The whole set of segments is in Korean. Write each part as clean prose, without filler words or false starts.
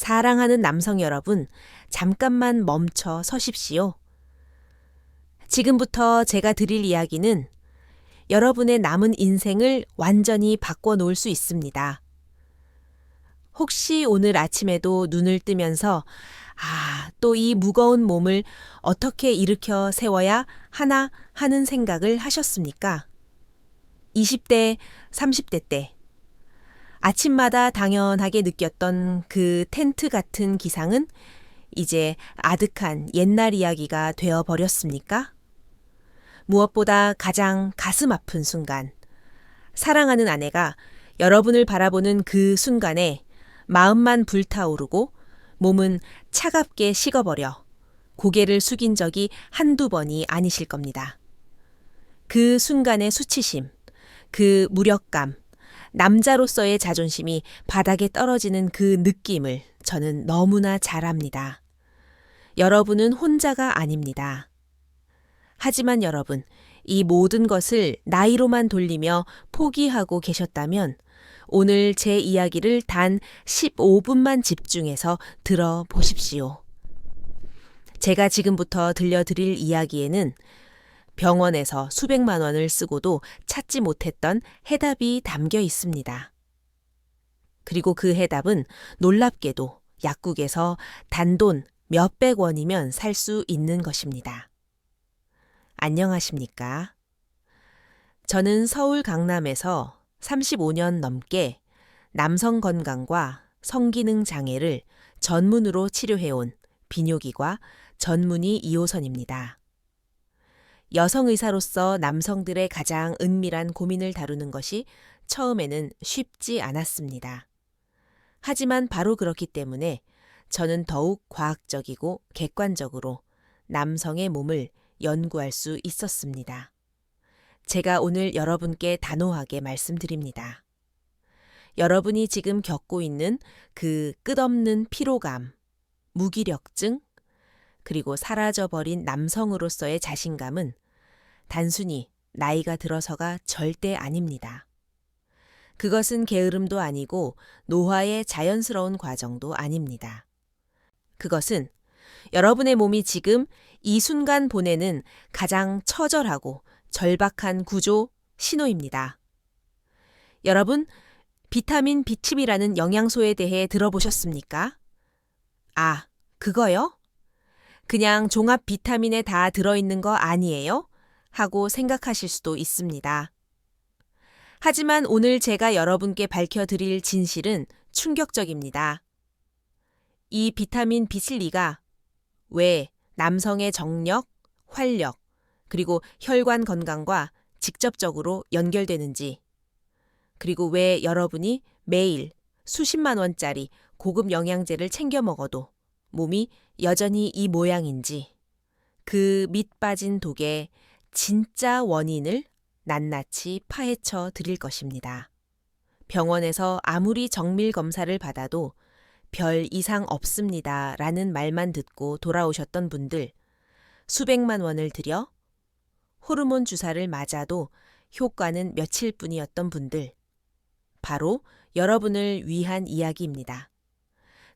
사랑하는 남성 여러분, 잠깐만 멈춰 서십시오. 지금부터 제가 드릴 이야기는 여러분의 남은 인생을 완전히 바꿔놓을 수 있습니다. 혹시 오늘 아침에도 눈을 뜨면서 또 이 무거운 몸을 어떻게 일으켜 세워야 하나 하는 생각을 하셨습니까? 20대, 30대 때 아침마다 당연하게 느꼈던 그 텐트 같은 기상은 이제 아득한 옛날 이야기가 되어버렸습니까? 무엇보다 가장 가슴 아픈 순간, 사랑하는 아내가 여러분을 바라보는 그 순간에 마음만 불타오르고 몸은 차갑게 식어버려 고개를 숙인 적이 한두 번이 아니실 겁니다. 그 순간의 수치심, 그 무력감, 남자로서의 자존심이 바닥에 떨어지는 그 느낌을 저는 너무나 잘 압니다. 여러분은 혼자가 아닙니다. 하지만 여러분, 이 모든 것을 나이로만 돌리며 포기하고 계셨다면 오늘 제 이야기를 단 15분만 집중해서 들어보십시오. 제가 지금부터 들려드릴 이야기에는 병원에서 수백만 원을 쓰고도 찾지 못했던 해답이 담겨 있습니다. 그리고 그 해답은 놀랍게도 약국에서 단돈 몇백 원이면 살 수 있는 것입니다. 안녕하십니까? 저는 서울 강남에서 35년 넘게 남성 건강과 성기능 장애를 전문으로 치료해온 비뇨기과 전문의 2호선입니다. 여성 의사로서 남성들의 가장 은밀한 고민을 다루는 것이 처음에는 쉽지 않았습니다. 하지만 바로 그렇기 때문에 저는 더욱 과학적이고 객관적으로 남성의 몸을 연구할 수 있었습니다. 제가 오늘 여러분께 단호하게 말씀드립니다. 여러분이 지금 겪고 있는 그 끝없는 피로감, 무기력증, 그리고 사라져버린 남성으로서의 자신감은 단순히 나이가 들어서가 절대 아닙니다. 그것은 게으름도 아니고 노화의 자연스러운 과정도 아닙니다. 그것은 여러분의 몸이 지금 이 순간 보내는 가장 처절하고 절박한 구조 신호입니다. 여러분, 비타민 B7이라는 영양소에 대해 들어보셨습니까? 그거요? 그냥 종합 비타민에 다 들어있는 거 아니에요? 하고 생각하실 수도 있습니다. 하지만 오늘 제가 여러분께 밝혀드릴 진실은 충격적입니다. 이 비타민 B7가 왜 남성의 정력, 활력, 그리고 혈관 건강과 직접적으로 연결되는지, 그리고 왜 여러분이 매일 수십만 원짜리 고급 영양제를 챙겨 먹어도 몸이 여전히 이 모양인지, 그 밑 빠진 독의 진짜 원인을 낱낱이 파헤쳐 드릴 것입니다. 병원에서 아무리 정밀 검사를 받아도 별 이상 없습니다 라는 말만 듣고 돌아오셨던 분들, 수백만 원을 들여 호르몬 주사를 맞아도 효과는 며칠뿐이었던 분들, 바로 여러분을 위한 이야기입니다.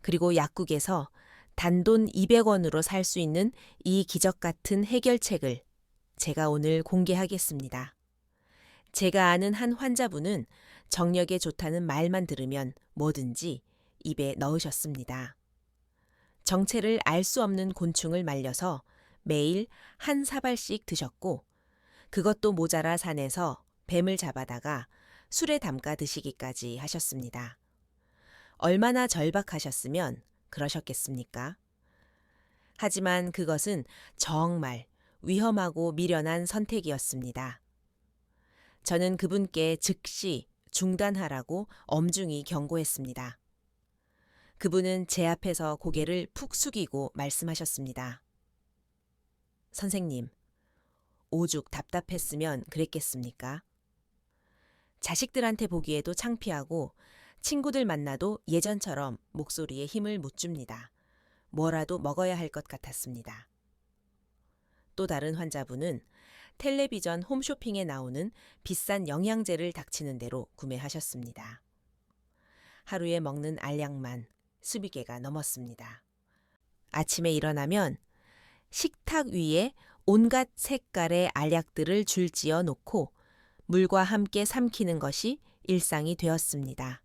그리고 약국에서 단돈 200원으로 살 수 있는 이 기적 같은 해결책을 제가 오늘 공개하겠습니다. 제가 아는 한 환자분은 정력에 좋다는 말만 들으면 뭐든지 입에 넣으셨습니다. 정체를 알 수 없는 곤충을 말려서 매일 한 사발씩 드셨고, 그것도 모자라 산에서 뱀을 잡아다가 술에 담가 드시기까지 하셨습니다. 얼마나 절박하셨으면 그러셨겠습니까? 하지만 그것은 정말 위험하고 미련한 선택이었습니다. 저는 그분께 즉시 중단하라고 엄중히 경고했습니다. 그분은 제 앞에서 고개를 푹 숙이고 말씀하셨습니다. 선생님, 오죽 답답했으면 그랬겠습니까? 자식들한테 보기에도 창피하고 친구들 만나도 예전처럼 목소리에 힘을 못 줍니다. 뭐라도 먹어야 할 것 같았습니다. 또 다른 환자분은 텔레비전 홈쇼핑에 나오는 비싼 영양제를 닥치는 대로 구매하셨습니다. 하루에 먹는 알약만 20개가 넘었습니다. 아침에 일어나면 식탁 위에 온갖 색깔의 알약들을 줄지어 놓고 물과 함께 삼키는 것이 일상이 되었습니다.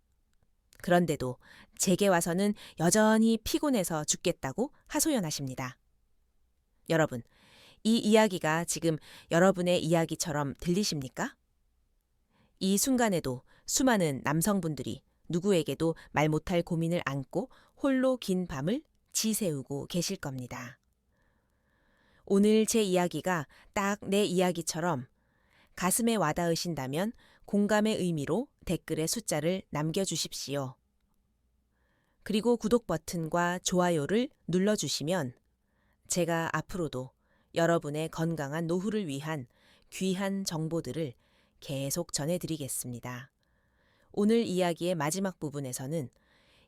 그런데도 제게 와서는 여전히 피곤해서 죽겠다고 하소연하십니다. 여러분, 이 이야기가 지금 여러분의 이야기처럼 들리십니까? 이 순간에도 수많은 남성분들이 누구에게도 말 못할 고민을 안고 홀로 긴 밤을 지새우고 계실 겁니다. 오늘 제 이야기가 딱 내 이야기처럼 가슴에 와닿으신다면 공감의 의미로 댓글에 숫자를 남겨주십시오. 그리고 구독 버튼과 좋아요를 눌러주시면 제가 앞으로도 여러분의 건강한 노후를 위한 귀한 정보들을 계속 전해드리겠습니다. 오늘 이야기의 마지막 부분에서는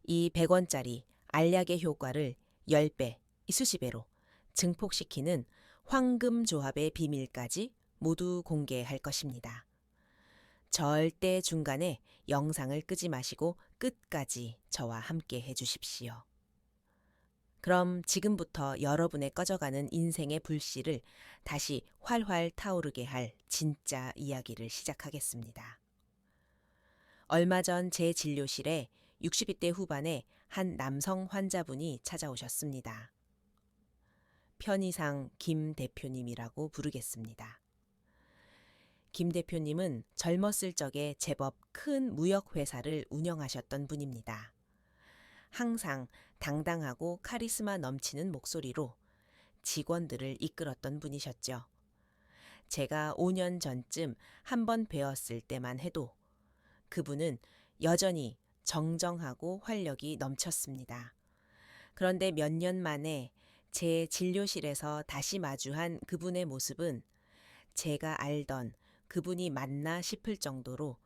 이 100원짜리 알약의 효과를 10배, 수십 배로 증폭시키는 황금 조합의 비밀까지 모두 공개할 것입니다. 절대 중간에 영상을 끄지 마시고 끝까지 저와 함께 해주십시오. 그럼 지금부터 여러분의 꺼져가는 인생의 불씨를 다시 활활 타오르게 할 진짜 이야기를 시작하겠습니다. 얼마 전 제 진료실에 60대 후반의 한 남성 환자분이 찾아오셨습니다. 편의상 김 대표님이라고 부르겠습니다. 김 대표님은 젊었을 적에 제법 큰 무역회사를 운영하셨던 분입니다. 항상 당당하고 카리스마 넘치는 목소리로 직원들을 이끌었던 분이셨죠. 제가 5년 전쯤 한번 뵈었을 때만 해도 그분은 여전히 정정하고 활력이 넘쳤습니다. 그런데 몇 년 만에 제 진료실에서 다시 마주한 그분의 모습은 제가 알던 그분이 맞나 싶을 정도로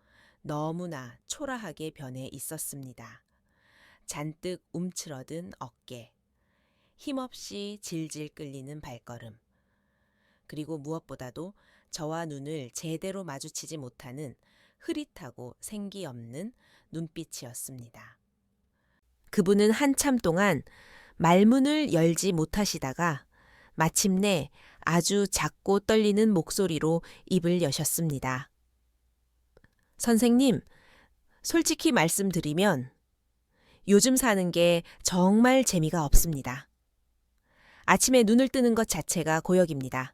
너무나 초라하게 변해 있었습니다. 잔뜩 움츠러든 어깨, 힘없이 질질 끌리는 발걸음, 그리고 무엇보다도 저와 눈을 제대로 마주치지 못하는 흐릿하고 생기 없는 눈빛이었습니다. 그분은 한참 동안 말문을 열지 못하시다가 마침내 아주 작고 떨리는 목소리로 입을 여셨습니다. 선생님, 솔직히 말씀드리면 요즘 사는 게 정말 재미가 없습니다. 아침에 눈을 뜨는 것 자체가 고역입니다.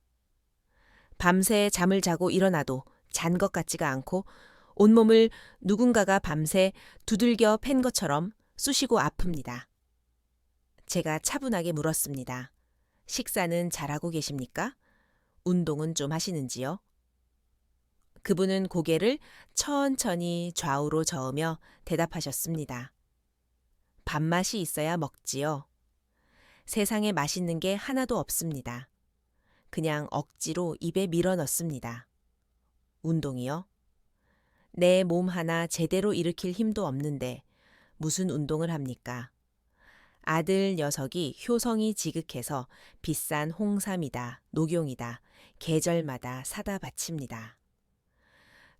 밤새 잠을 자고 일어나도 잔 것 같지가 않고 온몸을 누군가가 밤새 두들겨 팬 것처럼 쑤시고 아픕니다. 제가 차분하게 물었습니다. 식사는 잘하고 계십니까? 운동은 좀 하시는지요? 그분은 고개를 천천히 좌우로 저으며 대답하셨습니다. 밥맛이 있어야 먹지요. 세상에 맛있는 게 하나도 없습니다. 그냥 억지로 입에 밀어 넣습니다. 운동이요? 내 몸 하나 제대로 일으킬 힘도 없는데 무슨 운동을 합니까? 아들 녀석이 효성이 지극해서 비싼 홍삼이다, 녹용이다, 계절마다 사다 바칩니다.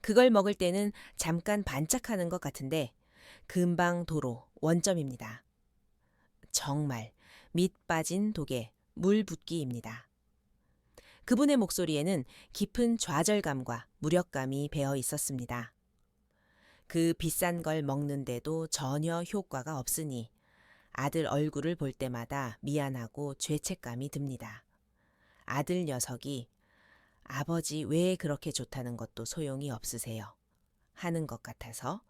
그걸 먹을 때는 잠깐 반짝하는 것 같은데 금방 도로 원점입니다. 정말 밑 빠진 독에 물 붓기입니다. 그분의 목소리에는 깊은 좌절감과 무력감이 배어 있었습니다. 그 비싼 걸 먹는데도 전혀 효과가 없으니 아들 얼굴을 볼 때마다 미안하고 죄책감이 듭니다. 아들 녀석이 아버지 왜 그렇게 좋다는 것도 소용이 없으세요 하는 것 같아서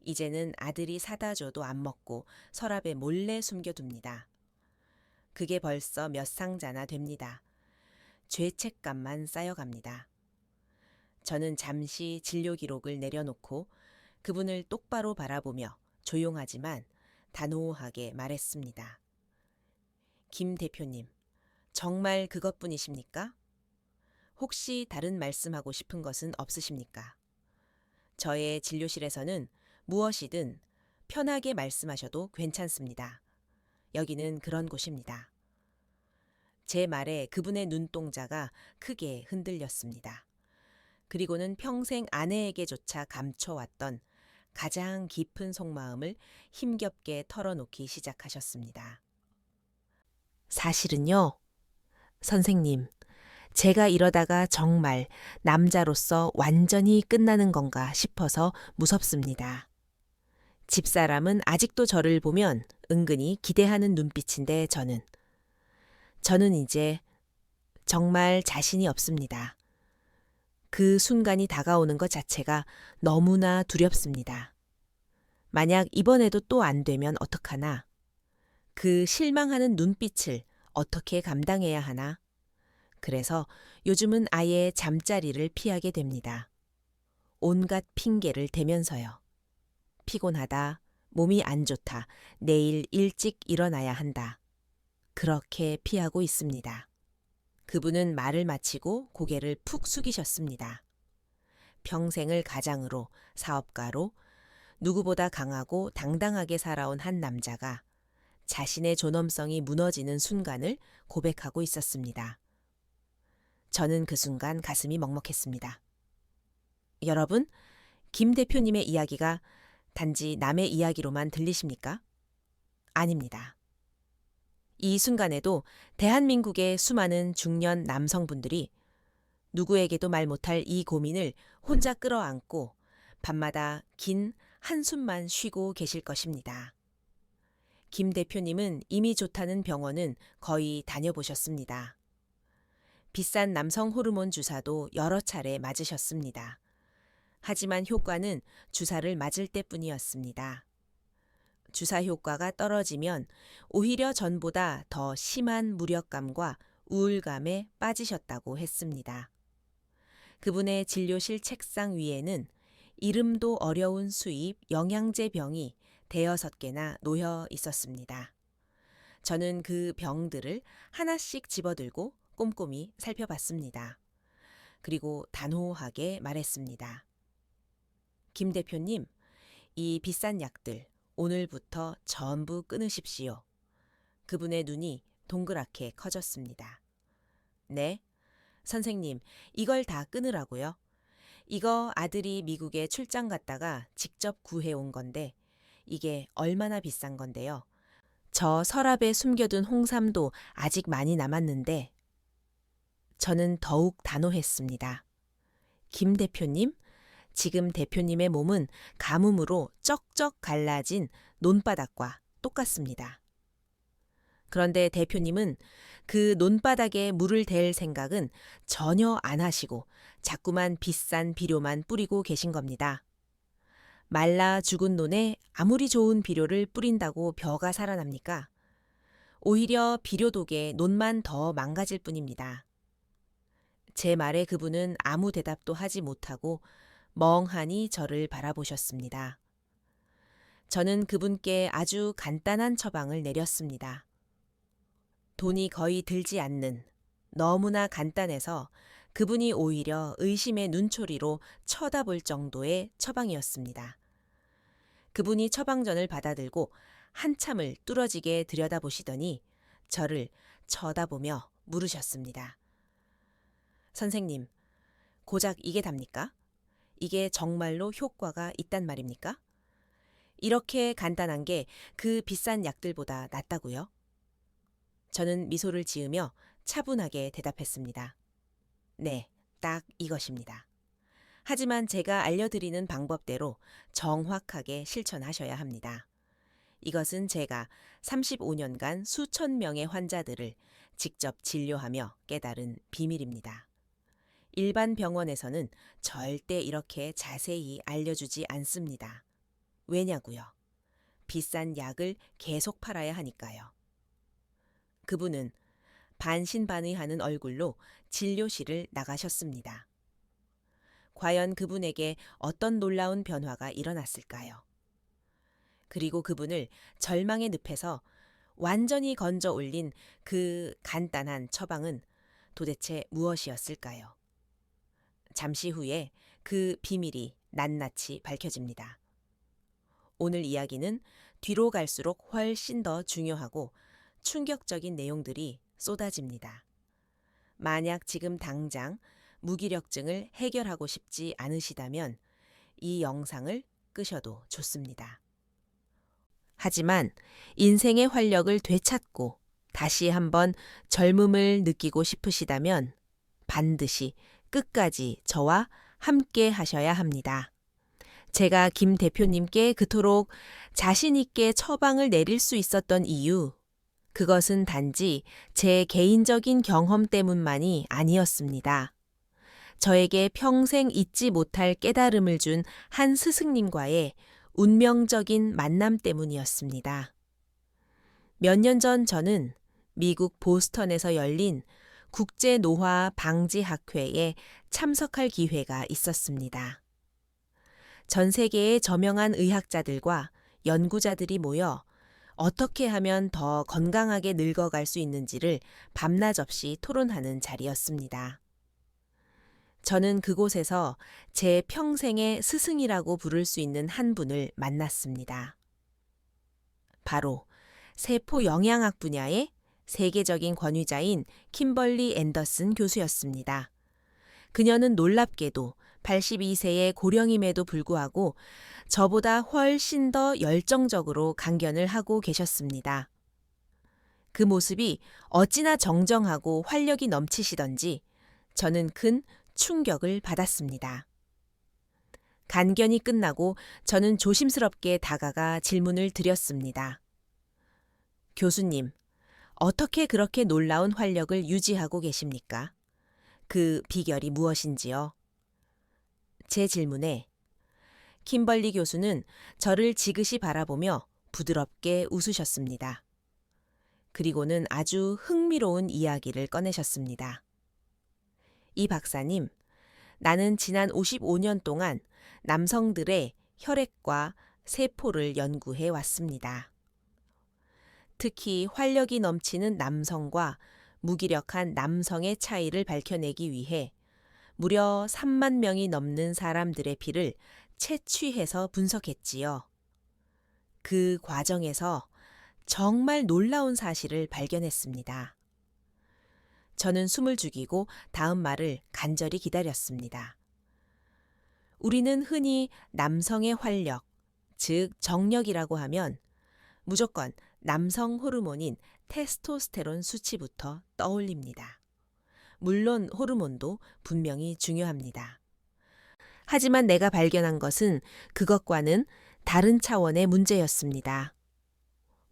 이제는 아들이 사다 줘도 안 먹고 서랍에 몰래 숨겨둡니다. 그게 벌써 몇 상자나 됩니다. 죄책감만 쌓여갑니다. 저는 잠시 진료 기록을 내려놓고 그분을 똑바로 바라보며 조용하지만 단호하게 말했습니다. 김 대표님, 정말 그것뿐이십니까? 혹시 다른 말씀하고 싶은 것은 없으십니까? 저의 진료실에서는 무엇이든 편하게 말씀하셔도 괜찮습니다. 여기는 그런 곳입니다. 제 말에 그분의 눈동자가 크게 흔들렸습니다. 그리고는 평생 아내에게조차 감춰왔던 가장 깊은 속마음을 힘겹게 털어놓기 시작하셨습니다. 사실은요, 선생님, 제가 이러다가 정말 남자로서 완전히 끝나는 건가 싶어서 무섭습니다. 집사람은 아직도 저를 보면 은근히 기대하는 눈빛인데 저는 이제 정말 자신이 없습니다. 그 순간이 다가오는 것 자체가 너무나 두렵습니다. 만약 이번에도 또 안 되면 어떡하나? 그 실망하는 눈빛을 어떻게 감당해야 하나? 그래서 요즘은 아예 잠자리를 피하게 됩니다. 온갖 핑계를 대면서요. 피곤하다, 몸이 안 좋다, 내일 일찍 일어나야 한다. 그렇게 피하고 있습니다. 그분은 말을 마치고 고개를 푹 숙이셨습니다. 평생을 가장으로, 사업가로, 누구보다 강하고 당당하게 살아온 한 남자가 자신의 존엄성이 무너지는 순간을 고백하고 있었습니다. 저는 그 순간 가슴이 먹먹했습니다. 여러분, 김 대표님의 이야기가 단지 남의 이야기로만 들리십니까? 아닙니다. 이 순간에도 대한민국의 수많은 중년 남성분들이 누구에게도 말 못할 이 고민을 혼자 끌어안고 밤마다 긴 한숨만 쉬고 계실 것입니다. 김 대표님은 이미 좋다는 병원은 거의 다녀보셨습니다. 비싼 남성 호르몬 주사도 여러 차례 맞으셨습니다. 하지만 효과는 주사를 맞을 때뿐이었습니다. 주사 효과가 떨어지면 오히려 전보다 더 심한 무력감과 우울감에 빠지셨다고 했습니다. 그분의 진료실 책상 위에는 이름도 어려운 수입 영양제 병이 대여섯 개나 놓여 있었습니다. 저는 그 병들을 하나씩 집어들고 꼼꼼히 살펴봤습니다. 그리고 단호하게 말했습니다. 김 대표님, 이 비싼 약들 오늘부터 전부 끊으십시오. 그분의 눈이 동그랗게 커졌습니다. 네? 선생님, 이걸 다 끊으라고요? 이거 아들이 미국에 출장 갔다가 직접 구해온 건데 이게 얼마나 비싼 건데요. 저 서랍에 숨겨둔 홍삼도 아직 많이 남았는데 저는 더욱 단호했습니다. 김 대표님, 지금 대표님의 몸은 가뭄으로 쩍쩍 갈라진 논바닥과 똑같습니다. 그런데 대표님은 그 논바닥에 물을 댈 생각은 전혀 안 하시고 자꾸만 비싼 비료만 뿌리고 계신 겁니다. 말라 죽은 논에 아무리 좋은 비료를 뿌린다고 벼가 살아납니까? 오히려 비료독에 논만 더 망가질 뿐입니다. 제 말에 그분은 아무 대답도 하지 못하고 멍하니 저를 바라보셨습니다. 저는 그분께 아주 간단한 처방을 내렸습니다. 돈이 거의 들지 않는, 너무나 간단해서 그분이 오히려 의심의 눈초리로 쳐다볼 정도의 처방이었습니다. 그분이 처방전을 받아들고 한참을 뚫어지게 들여다보시더니 저를 쳐다보며 물으셨습니다. 선생님, 고작 이게 답니까? 이게 정말로 효과가 있단 말입니까? 이렇게 간단한 게 그 비싼 약들보다 낫다고요? 저는 미소를 지으며 차분하게 대답했습니다. 네, 딱 이것입니다. 하지만 제가 알려드리는 방법대로 정확하게 실천하셔야 합니다. 이것은 제가 35년간 수천 명의 환자들을 직접 진료하며 깨달은 비밀입니다. 일반 병원에서는 절대 이렇게 자세히 알려주지 않습니다. 왜냐고요? 비싼 약을 계속 팔아야 하니까요. 그분은 반신반의하는 얼굴로 진료실을 나가셨습니다. 과연 그분에게 어떤 놀라운 변화가 일어났을까요? 그리고 그분을 절망의 늪에서 완전히 건져 올린 그 간단한 처방은 도대체 무엇이었을까요? 잠시 후에 그 비밀이 낱낱이 밝혀집니다. 오늘 이야기는 뒤로 갈수록 훨씬 더 중요하고 충격적인 내용들이 쏟아집니다. 만약 지금 당장 무기력증을 해결하고 싶지 않으시다면 이 영상을 끄셔도 좋습니다. 하지만 인생의 활력을 되찾고 다시 한번 젊음을 느끼고 싶으시다면 반드시 끝까지 저와 함께 하셔야 합니다. 제가 김 대표님께 그토록 자신 있게 처방을 내릴 수 있었던 이유, 그것은 단지 제 개인적인 경험 때문만이 아니었습니다. 저에게 평생 잊지 못할 깨달음을 준 한 스승님과의 운명적인 만남 때문이었습니다. 몇 년 전 저는 미국 보스턴에서 열린 국제노화 방지학회에 참석할 기회가 있었습니다. 전 세계의 저명한 의학자들과 연구자들이 모여 어떻게 하면 더 건강하게 늙어갈 수 있는지를 밤낮 없이 토론하는 자리였습니다. 저는 그곳에서 제 평생의 스승이라고 부를 수 있는 한 분을 만났습니다. 바로 세포 영양학 분야의 세계적인 권위자인 킴벌리 앤더슨 교수였습니다. 그녀는 놀랍게도 82세의 고령임에도 불구하고 저보다 훨씬 더 열정적으로 강견을 하고 계셨습니다. 그 모습이 어찌나 정정하고 활력이 넘치시던지 저는 큰 충격을 받았습니다. 간견이 끝나고 저는 조심스럽게 다가가 질문을 드렸습니다. 교수님, 어떻게 그렇게 놀라운 활력을 유지하고 계십니까? 그 비결이 무엇인지요? 제 질문에 킴벌리 교수는 저를 지그시 바라보며 부드럽게 웃으셨습니다. 그리고는 아주 흥미로운 이야기를 꺼내셨습니다. 이 박사님, 나는 지난 55년 동안 남성들의 혈액과 세포를 연구해 왔습니다. 특히 활력이 넘치는 남성과 무기력한 남성의 차이를 밝혀내기 위해 무려 3만 명이 넘는 사람들의 피를 채취해서 분석했지요. 그 과정에서 정말 놀라운 사실을 발견했습니다. 저는 숨을 죽이고 다음 말을 간절히 기다렸습니다. 우리는 흔히 남성의 활력, 즉 정력이라고 하면 무조건 남성 호르몬인 테스토스테론 수치부터 떠올립니다. 물론 호르몬도 분명히 중요합니다. 하지만 내가 발견한 것은 그것과는 다른 차원의 문제였습니다.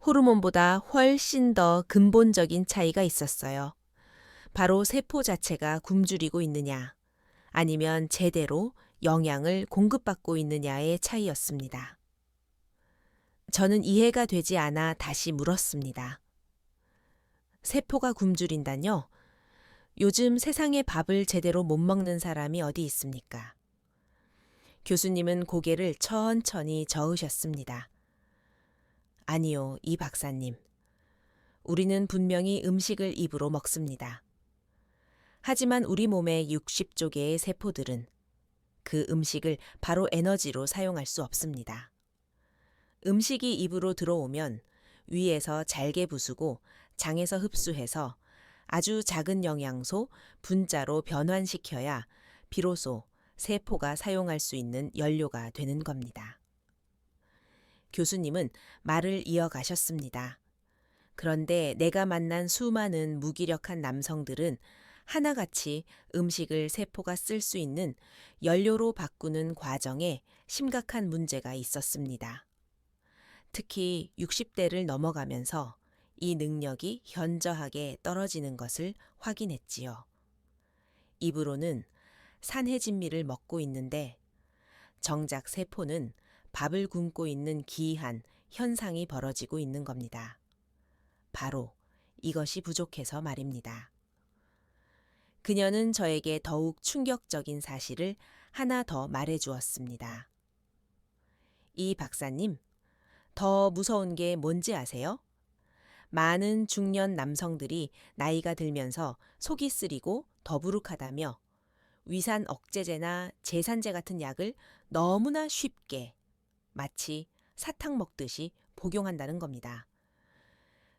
호르몬보다 훨씬 더 근본적인 차이가 있었어요. 바로 세포 자체가 굶주리고 있느냐, 아니면 제대로 영양을 공급받고 있느냐의 차이였습니다. 저는 이해가 되지 않아 다시 물었습니다. 세포가 굶주린다뇨? 요즘 세상에 밥을 제대로 못 먹는 사람이 어디 있습니까? 교수님은 고개를 천천히 저으셨습니다. 아니요, 이 박사님. 우리는 분명히 음식을 입으로 먹습니다. 하지만 우리 몸의 60조 개의 세포들은 그 음식을 바로 에너지로 사용할 수 없습니다. 음식이 입으로 들어오면 위에서 잘게 부수고 장에서 흡수해서 아주 작은 영양소 분자로 변환시켜야 비로소 세포가 사용할 수 있는 연료가 되는 겁니다. 교수님은 말을 이어가셨습니다. 그런데 내가 만난 수많은 무기력한 남성들은 하나같이 음식을 세포가 쓸 수 있는 연료로 바꾸는 과정에 심각한 문제가 있었습니다. 특히 60대를 넘어가면서 이 능력이 현저하게 떨어지는 것을 확인했지요. 입으로는 산해진미를 먹고 있는데 정작 세포는 밥을 굶고 있는 기이한 현상이 벌어지고 있는 겁니다. 바로 이것이 부족해서 말입니다. 그녀는 저에게 더욱 충격적인 사실을 하나 더 말해 주었습니다. 이 박사님, 더 무서운 게 뭔지 아세요? 많은 중년 남성들이 나이가 들면서 속이 쓰리고 더부룩하다며 위산 억제제나 제산제 같은 약을 너무나 쉽게 마치 사탕 먹듯이 복용한다는 겁니다.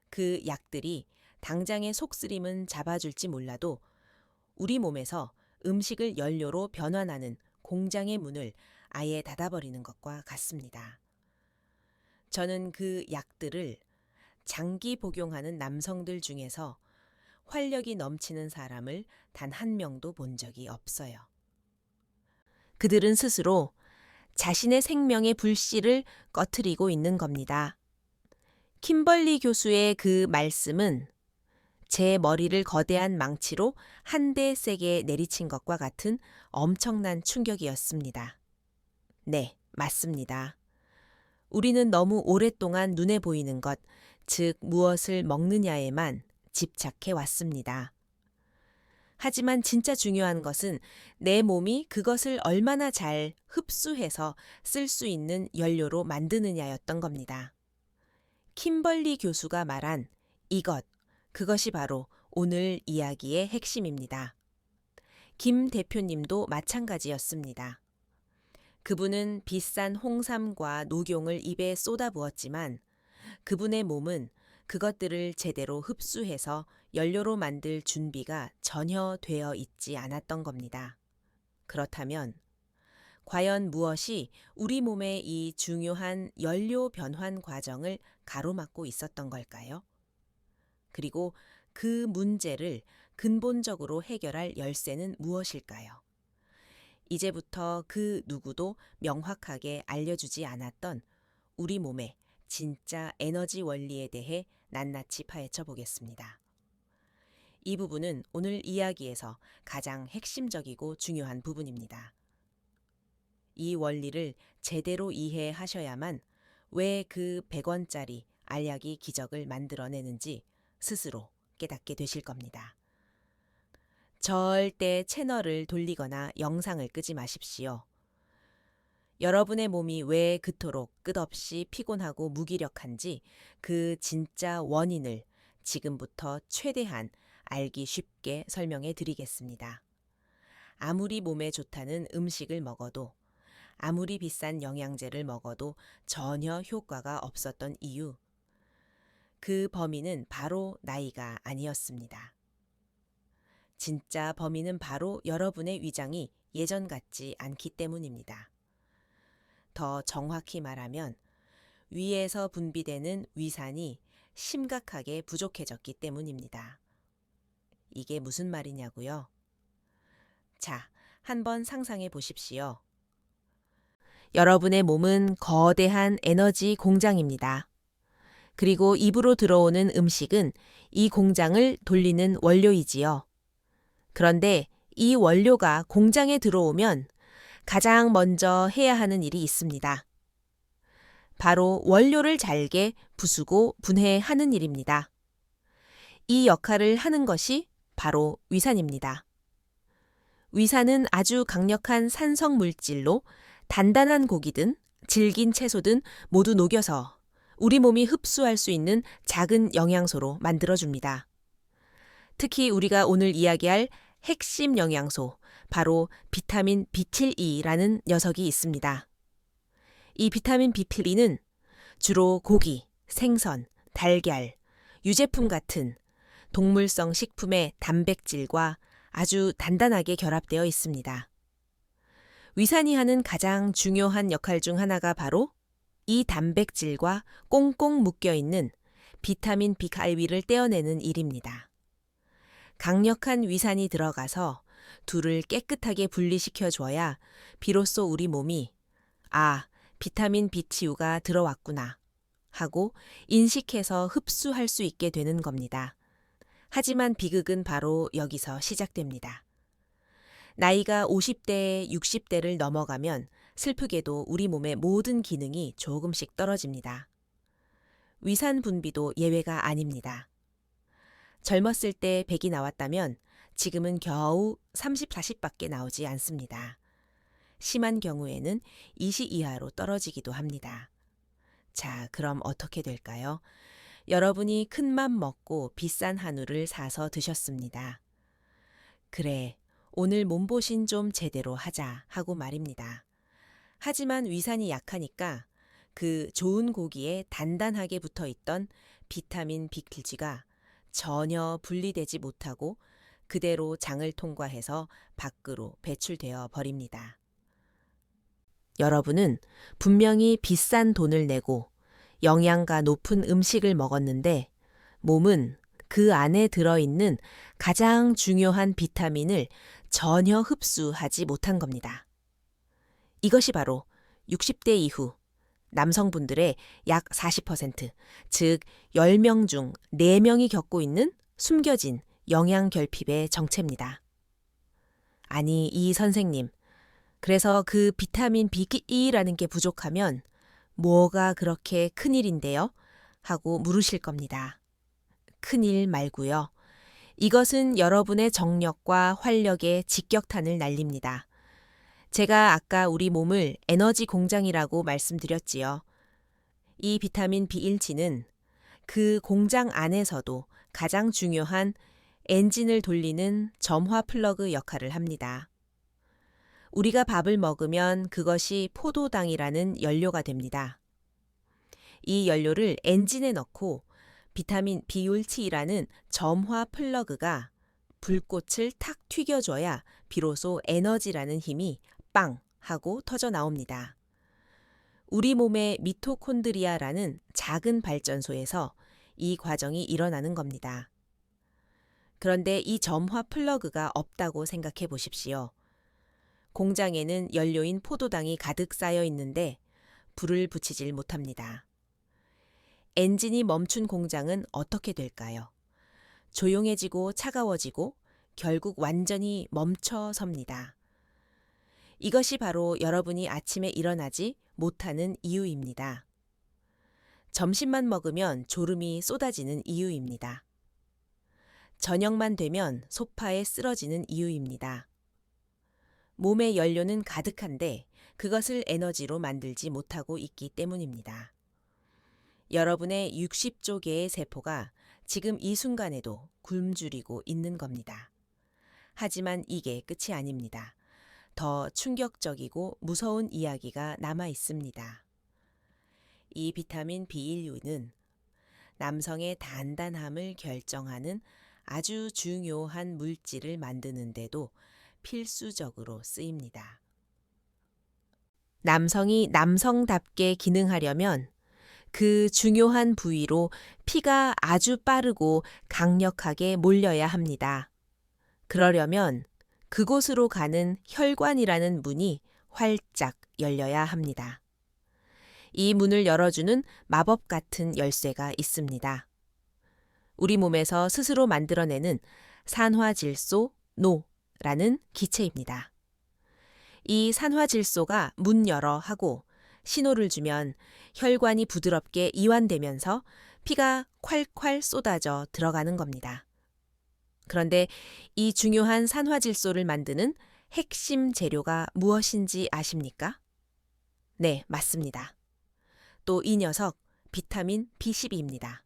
그 약들이 당장의 속쓰림은 잡아줄지 몰라도 우리 몸에서 음식을 연료로 변환하는 공장의 문을 아예 닫아버리는 것과 같습니다. 저는 그 약들을 장기 복용하는 남성들 중에서 활력이 넘치는 사람을 단 한 명도 본 적이 없어요. 그들은 스스로 자신의 생명의 불씨를 꺼트리고 있는 겁니다. 킴벌리 교수의 그 말씀은 제 머리를 거대한 망치로 한 대 세게 내리친 것과 같은 엄청난 충격이었습니다. 네, 맞습니다. 우리는 너무 오랫동안 눈에 보이는 것, 즉 무엇을 먹느냐에만 집착해 왔습니다. 하지만 진짜 중요한 것은 내 몸이 그것을 얼마나 잘 흡수해서 쓸 수 있는 연료로 만드느냐였던 겁니다. 킴벌리 교수가 말한 이것, 그것이 바로 오늘 이야기의 핵심입니다. 김 대표님도 마찬가지였습니다. 그분은 비싼 홍삼과 녹용을 입에 쏟아부었지만 그분의 몸은 그것들을 제대로 흡수해서 연료로 만들 준비가 전혀 되어 있지 않았던 겁니다. 그렇다면 과연 무엇이 우리 몸의 이 중요한 연료 변환 과정을 가로막고 있었던 걸까요? 그리고 그 문제를 근본적으로 해결할 열쇠는 무엇일까요? 이제부터 그 누구도 명확하게 알려주지 않았던 우리 몸의 진짜 에너지 원리에 대해 낱낱이 파헤쳐 보겠습니다. 이 부분은 오늘 이야기에서 가장 핵심적이고 중요한 부분입니다. 이 원리를 제대로 이해하셔야만 왜 그 100원짜리 알약이 기적을 만들어내는지 스스로 깨닫게 되실 겁니다. 절대 채널을 돌리거나 영상을 끄지 마십시오. 여러분의 몸이 왜 그토록 끝없이 피곤하고 무기력한지 그 진짜 원인을 지금부터 최대한 알기 쉽게 설명해 드리겠습니다. 아무리 몸에 좋다는 음식을 먹어도 아무리 비싼 영양제를 먹어도 전혀 효과가 없었던 이유. 그 범인은 바로 나이가 아니었습니다. 진짜 범인은 바로 여러분의 위장이 예전 같지 않기 때문입니다. 더 정확히 말하면 위에서 분비되는 위산이 심각하게 부족해졌기 때문입니다. 이게 무슨 말이냐고요? 자, 한번 상상해 보십시오. 여러분의 몸은 거대한 에너지 공장입니다. 그리고 입으로 들어오는 음식은 이 공장을 돌리는 원료이지요. 그런데 이 원료가 공장에 들어오면 가장 먼저 해야 하는 일이 있습니다. 바로 원료를 잘게 부수고 분해하는 일입니다. 이 역할을 하는 것이 바로 위산입니다. 위산은 아주 강력한 산성 물질로 단단한 고기든 질긴 채소든 모두 녹여서 우리 몸이 흡수할 수 있는 작은 영양소로 만들어줍니다. 특히 우리가 오늘 이야기할 핵심 영양소, 바로 비타민 B7E라는 녀석이 있습니다. 이 비타민 B7E는 주로 고기, 생선, 달걀, 유제품 같은 동물성 식품의 단백질과 아주 단단하게 결합되어 있습니다. 위산이 하는 가장 중요한 역할 중 하나가 바로 이 단백질과 꽁꽁 묶여있는 비타민 B갈비를 떼어내는 일입니다. 강력한 위산이 들어가서 둘을 깨끗하게 분리시켜 줘야 비로소 우리 몸이 비타민 B 치유가 들어왔구나 하고 인식해서 흡수할 수 있게 되는 겁니다. 하지만 비극은 바로 여기서 시작됩니다. 나이가 50대, 60대를 넘어가면 슬프게도 우리 몸의 모든 기능이 조금씩 떨어집니다. 위산 분비도 예외가 아닙니다. 젊었을 때 100이 나왔다면 지금은 겨우 30, 40밖에 나오지 않습니다. 심한 경우에는 20 이하로 떨어지기도 합니다. 자, 그럼 어떻게 될까요? 여러분이 큰맘 먹고 비싼 한우를 사서 드셨습니다. 그래, 오늘 몸보신 좀 제대로 하자 하고 말입니다. 하지만 위산이 약하니까 그 좋은 고기에 단단하게 붙어있던 비타민 B7가 전혀 분리되지 못하고 그대로 장을 통과해서 밖으로 배출되어 버립니다. 여러분은 분명히 비싼 돈을 내고 영양가 높은 음식을 먹었는데 몸은 그 안에 들어있는 가장 중요한 비타민을 전혀 흡수하지 못한 겁니다. 이것이 바로 60대 이후 남성분들의 약 40%, 즉 10명 중 4명이 겪고 있는 숨겨진 영양 결핍의 정체입니다. 아니, 이 선생님, 그래서 그 비타민 B2라는 게 부족하면 뭐가 그렇게 큰일인데요? 하고 물으실 겁니다. 큰일 말고요. 이것은 여러분의 정력과 활력에 직격탄을 날립니다. 제가 아까 우리 몸을 에너지 공장이라고 말씀드렸지요. 이 비타민 B1치는 그 공장 안에서도 가장 중요한 엔진을 돌리는 점화 플러그 역할을 합니다. 우리가 밥을 먹으면 그것이 포도당이라는 연료가 됩니다. 이 연료를 엔진에 넣고 비타민 B1치라는 점화 플러그가 불꽃을 탁 튀겨줘야 비로소 에너지라는 힘이 빵 하고 터져 나옵니다. 우리 몸의 미토콘드리아라는 작은 발전소에서 이 과정이 일어나는 겁니다. 그런데 이 점화 플러그가 없다고 생각해 보십시오. 공장에는 연료인 포도당이 가득 쌓여 있는데 불을 붙이질 못합니다. 엔진이 멈춘 공장은 어떻게 될까요? 조용해지고 차가워지고 결국 완전히 멈춰 섭니다. 이것이 바로 여러분이 아침에 일어나지 못하는 이유입니다. 점심만 먹으면 졸음이 쏟아지는 이유입니다. 저녁만 되면 소파에 쓰러지는 이유입니다. 몸의 연료는 가득한데 그것을 에너지로 만들지 못하고 있기 때문입니다. 여러분의 60조 개의 세포가 지금 이 순간에도 굶주리고 있는 겁니다. 하지만 이게 끝이 아닙니다. 더 충격적이고 무서운 이야기가 남아 있습니다. 이 비타민 B1류는 남성의 단단함을 결정하는 아주 중요한 물질을 만드는데도 필수적으로 쓰입니다. 남성이 남성답게 기능하려면 그 중요한 부위로 피가 아주 빠르고 강력하게 몰려야 합니다. 그러려면 그곳으로 가는 혈관이라는 문이 활짝 열려야 합니다. 이 문을 열어주는 마법 같은 열쇠가 있습니다. 우리 몸에서 스스로 만들어내는 산화질소 노라는 기체입니다. 이 산화질소가 문 열어 하고 신호를 주면 혈관이 부드럽게 이완되면서 피가 콸콸 쏟아져 들어가는 겁니다. 그런데 이 중요한 산화질소를 만드는 핵심 재료가 무엇인지 아십니까? 네, 맞습니다. 또 이 녀석 비타민 B12입니다.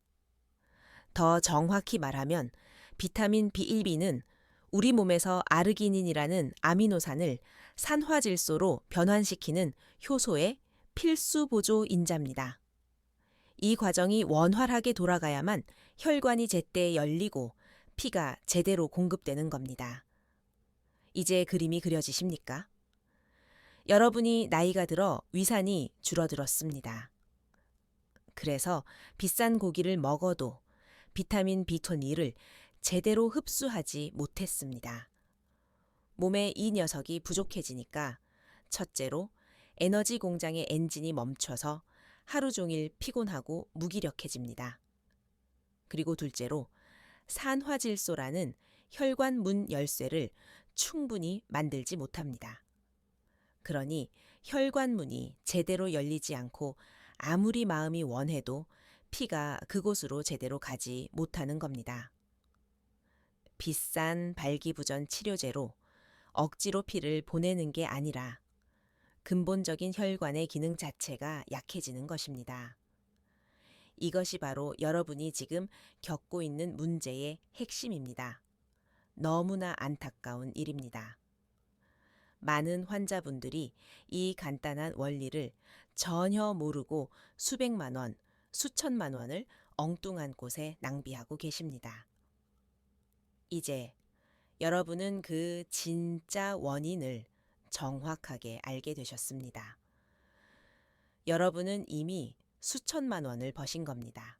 더 정확히 말하면 비타민 B1B는 우리 몸에서 아르기닌이라는 아미노산을 산화질소로 변환시키는 효소의 필수 보조 인자입니다. 이 과정이 원활하게 돌아가야만 혈관이 제때 열리고 피가 제대로 공급되는 겁니다. 이제 그림이 그려지십니까? 여러분이 나이가 들어 위산이 줄어들었습니다. 그래서 비싼 고기를 먹어도 비타민 B12를 제대로 흡수하지 못했습니다. 몸에 이 녀석이 부족해지니까 첫째로 에너지 공장의 엔진이 멈춰서 하루 종일 피곤하고 무기력해집니다. 그리고 둘째로 산화질소라는 혈관 문 열쇠를 충분히 만들지 못합니다. 그러니 혈관 문이 제대로 열리지 않고 아무리 마음이 원해도 피가 그곳으로 제대로 가지 못하는 겁니다. 비싼 발기부전 치료제로 억지로 피를 보내는 게 아니라 근본적인 혈관의 기능 자체가 약해지는 것입니다. 이것이 바로 여러분이 지금 겪고 있는 문제의 핵심입니다. 너무나 안타까운 일입니다. 많은 환자분들이 이 간단한 원리를 전혀 모르고 수백만 원, 수천만 원을 엉뚱한 곳에 낭비하고 계십니다. 이제 여러분은 그 진짜 원인을 정확하게 알게 되셨습니다. 여러분은 이미 수천만 원을 버신 겁니다.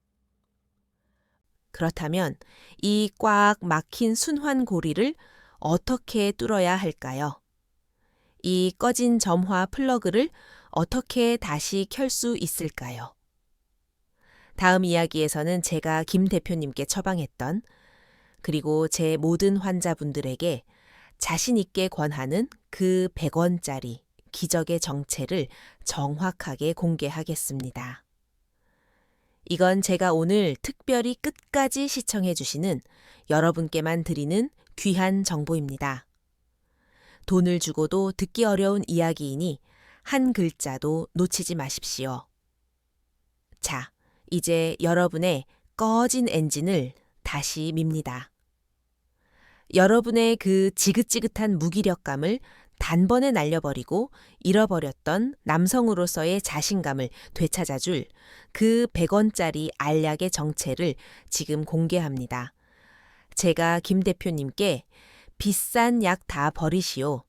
그렇다면 이 꽉 막힌 순환고리를 어떻게 뚫어야 할까요? 이 꺼진 점화 플러그를 어떻게 다시 켤 수 있을까요? 다음 이야기에서는 제가 김 대표님께 처방했던, 그리고 제 모든 환자분들에게 자신 있게 권하는 그 100원짜리 기적의 정체를 정확하게 공개하겠습니다. 이건 제가 오늘 특별히 끝까지 시청해 주시는 여러분께만 드리는 귀한 정보입니다. 돈을 주고도 듣기 어려운 이야기이니 한 글자도 놓치지 마십시오. 자, 이제 여러분의 꺼진 엔진을 다시 밉니다. 여러분의 그 지긋지긋한 무기력감을 단번에 날려버리고 잃어버렸던 남성으로서의 자신감을 되찾아줄 그 100원짜리 알약의 정체를 지금 공개합니다. 제가 김 대표님께 비싼 약 다 버리시오.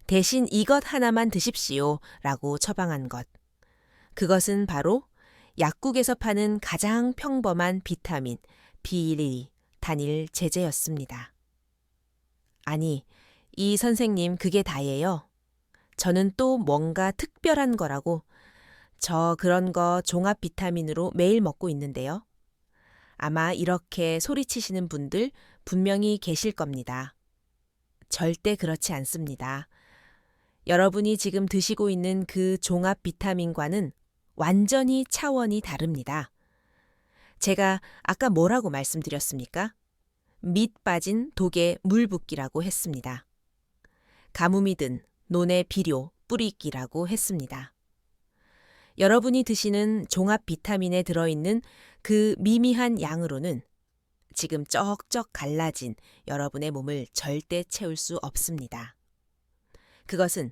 대신 이것 하나만 드십시오. 라고 처방한 것. 그것은 바로 약국에서 파는 가장 평범한 비타민 B1 단일 제제였습니다. 아니, 이 선생님 그게 다예요. 저는 또 뭔가 특별한 거라고. 저 그런 거 종합 비타민으로 매일 먹고 있는데요. 아마 이렇게 소리치시는 분들 분명히 계실 겁니다. 절대 그렇지 않습니다. 여러분이 지금 드시고 있는 그 종합 비타민과는 완전히 차원이 다릅니다. 제가 아까 뭐라고 말씀드렸습니까? 밑 빠진 독에 물 붓기라고 했습니다. 가뭄이든 논의 비료 뿌리기라고 했습니다. 여러분이 드시는 종합 비타민에 들어있는 그 미미한 양으로는 지금 쩍쩍 갈라진 여러분의 몸을 절대 채울 수 없습니다. 그것은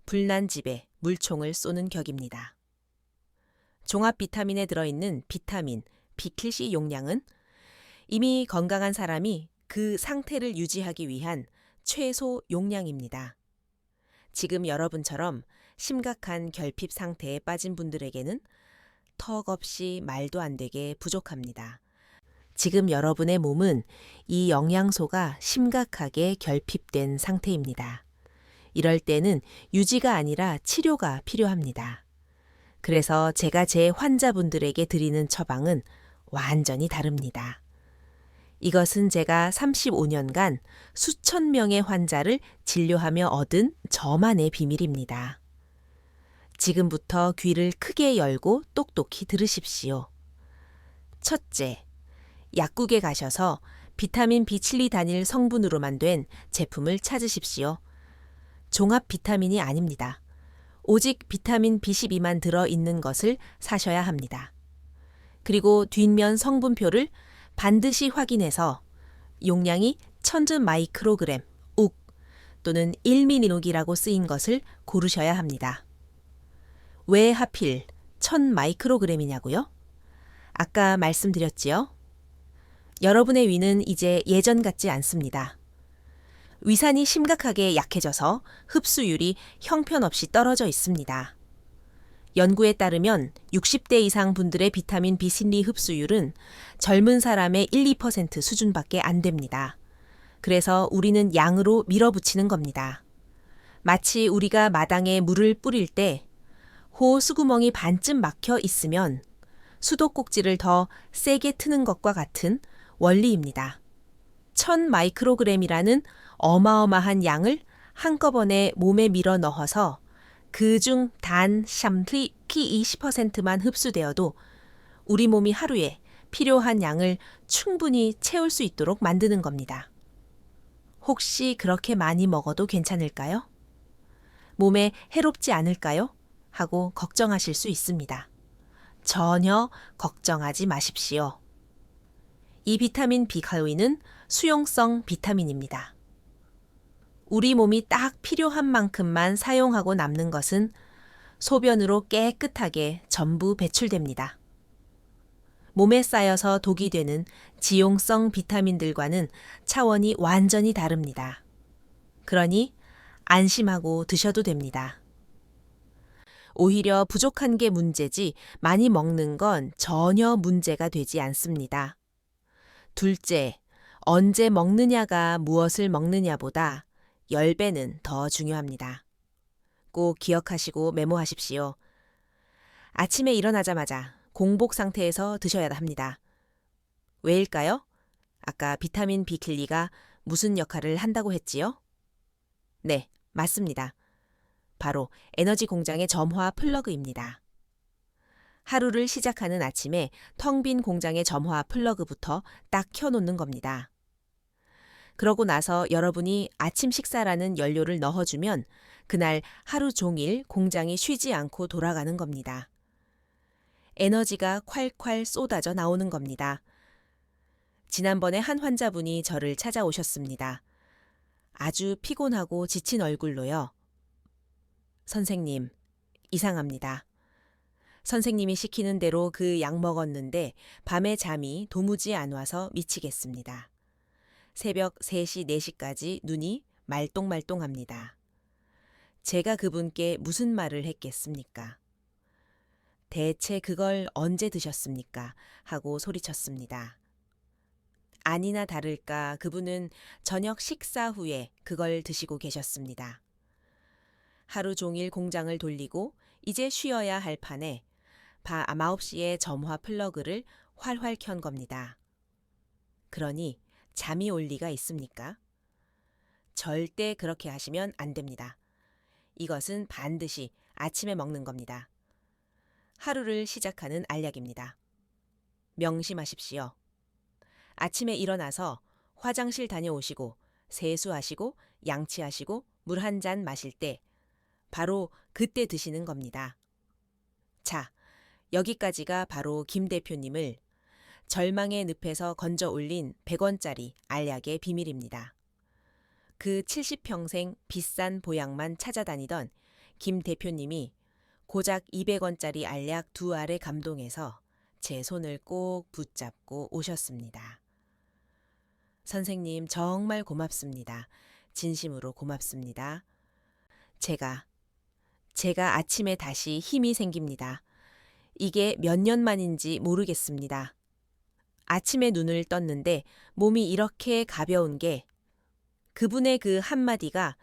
불난 집에 물총을 쏘는 격입니다. 종합 비타민에 들어있는 비타민 B1C 용량은 이미 건강한 사람이 그 상태를 유지하기 위한 최소 용량입니다. 지금 여러분처럼 심각한 결핍 상태에 빠진 분들에게는 턱없이 말도 안 되게 부족합니다. 지금 여러분의 몸은 이 영양소가 심각하게 결핍된 상태입니다. 이럴 때는 유지가 아니라 치료가 필요합니다. 그래서 제가 제 환자분들에게 드리는 처방은 완전히 다릅니다. 이것은 제가 35년간 수천 명의 환자를 진료하며 얻은 저만의 비밀입니다. 지금부터 귀를 크게 열고 똑똑히 들으십시오. 첫째, 약국에 가셔서 비타민 B7 단일 성분으로만 된 제품을 찾으십시오. 종합 비타민이 아닙니다. 오직 비타민 B12만 들어있는 것을 사셔야 합니다. 그리고 뒷면 성분표를 반드시 확인해서 용량이 1000 마이크로그램 욱 또는 1mg이라고 쓰인 것을 고르셔야 합니다. 왜 하필 1000 마이크로그램이냐고요? 아까 말씀드렸지요? 여러분의 위는 이제 예전 같지 않습니다. 위산이 심각하게 약해져서 흡수율이 형편없이 떨어져 있습니다. 연구에 따르면 60대 이상 분들의 비타민 B3 흡수율은 젊은 사람의 1~2% 수준밖에 안 됩니다. 그래서 우리는 양으로 밀어붙이는 겁니다. 마치 우리가 마당에 물을 뿌릴 때 호 수구멍이 반쯤 막혀 있으면 수도꼭지를 더 세게 트는 것과 같은 원리입니다. 1000 마이크로그램이라는 어마어마한 양을 한꺼번에 몸에 밀어 넣어서 그중 단 샴트리 키 20%만 흡수되어도 우리 몸이 하루에 필요한 양을 충분히 채울 수 있도록 만드는 겁니다. 혹시 그렇게 많이 먹어도 괜찮을까요? 몸에 해롭지 않을까요? 하고 걱정하실 수 있습니다. 전혀 걱정하지 마십시오. 이 비타민 비칼로이는 수용성 비타민입니다. 우리 몸이 딱 필요한 만큼만 사용하고 남는 것은 소변으로 깨끗하게 전부 배출됩니다. 몸에 쌓여서 독이 되는 지용성 비타민들과는 차원이 완전히 다릅니다. 그러니 안심하고 드셔도 됩니다. 오히려 부족한 게 문제지 많이 먹는 건 전혀 문제가 되지 않습니다. 둘째, 언제 먹느냐가 무엇을 먹느냐보다 10배는 더 중요합니다. 꼭 기억하시고 메모하십시오. 아침에 일어나자마자 공복 상태에서 드셔야 합니다. 왜일까요? 아까 비타민 B3가 무슨 역할을 한다고 했지요? 네, 맞습니다. 바로 에너지 공장의 점화 플러그입니다. 하루를 시작하는 아침에 텅 빈 공장의 점화 플러그부터 딱 켜놓는 겁니다. 그러고 나서 여러분이 아침 식사라는 연료를 넣어주면 그날 하루 종일 공장이 쉬지 않고 돌아가는 겁니다. 에너지가 콸콸 쏟아져 나오는 겁니다. 지난번에 한 환자분이 저를 찾아오셨습니다. 아주 피곤하고 지친 얼굴로요. 선생님, 이상합니다. 선생님이 시키는 대로 그 약 먹었는데 밤에 잠이 도무지 안 와서 미치겠습니다. 새벽 3시, 4시까지 눈이 말똥말똥합니다. 제가 그분께 무슨 말을 했겠습니까? 대체 그걸 언제 드셨습니까? 하고 소리쳤습니다. 아니나 다를까 그분은 저녁 식사 후에 그걸 드시고 계셨습니다. 하루 종일 공장을 돌리고 이제 쉬어야 할 판에 밤 9시에 점화 플러그를 활활 켠 겁니다. 그러니 잠이 올 리가 있습니까? 절대 그렇게 하시면 안 됩니다. 이것은 반드시 아침에 먹는 겁니다. 하루를 시작하는 알약입니다. 명심하십시오. 아침에 일어나서 화장실 다녀오시고 세수하시고 양치하시고 물 한 잔 마실 때 바로 그때 드시는 겁니다. 자, 여기까지가 바로 김 대표님을 절망의 늪에서 건져 올린 100원짜리 알약의 비밀입니다. 그 70평생 비싼 보약만 찾아다니던 김 대표님이 고작 200원짜리 알약 2알에 감동해서 제 손을 꼭 붙잡고 오셨습니다. 선생님 정말 고맙습니다. 진심으로 고맙습니다. 제가 아침에 다시 힘이 생깁니다. 이게 몇 년 만인지 모르겠습니다. 아침에 눈을 떴는데 몸이 이렇게 가벼운 게 그분의 그 한마디가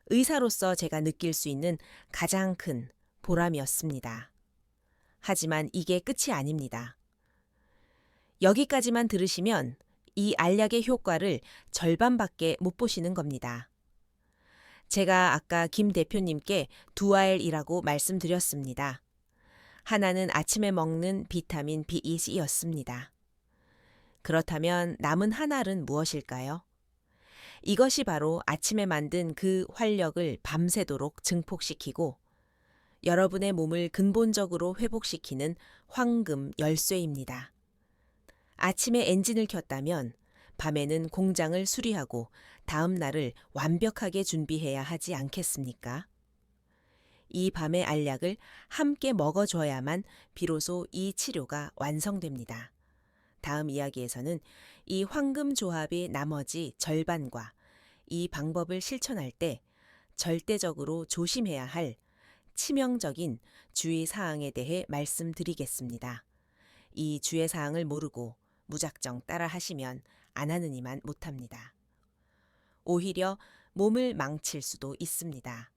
의사로서 제가 느낄 수 있는 가장 큰 보람이었습니다. 하지만 이게 끝이 아닙니다. 여기까지만 들으시면 이 알약의 효과를 절반밖에 못 보시는 겁니다. 제가 아까 김 대표님께 2알이라고 말씀드렸습니다. 하나는 아침에 먹는 비타민 B2C였습니다. 그렇다면 남은 한 알은 무엇일까요? 이것이 바로 아침에 만든 그 활력을 밤새도록 증폭시키고 여러분의 몸을 근본적으로 회복시키는 황금 열쇠입니다. 아침에 엔진을 켰다면 밤에는 공장을 수리하고 다음 날을 완벽하게 준비해야 하지 않겠습니까? 이 밤의 알약을 함께 먹어줘야만 비로소 이 치료가 완성됩니다. 다음 이야기에서는 이 황금 조합의 나머지 절반과 이 방법을 실천할 때 절대적으로 조심해야 할 치명적인 주의사항에 대해 말씀드리겠습니다. 이 주의사항을 모르고 무작정 따라 하시면 안 하는 이만 못합니다. 오히려 몸을 망칠 수도 있습니다.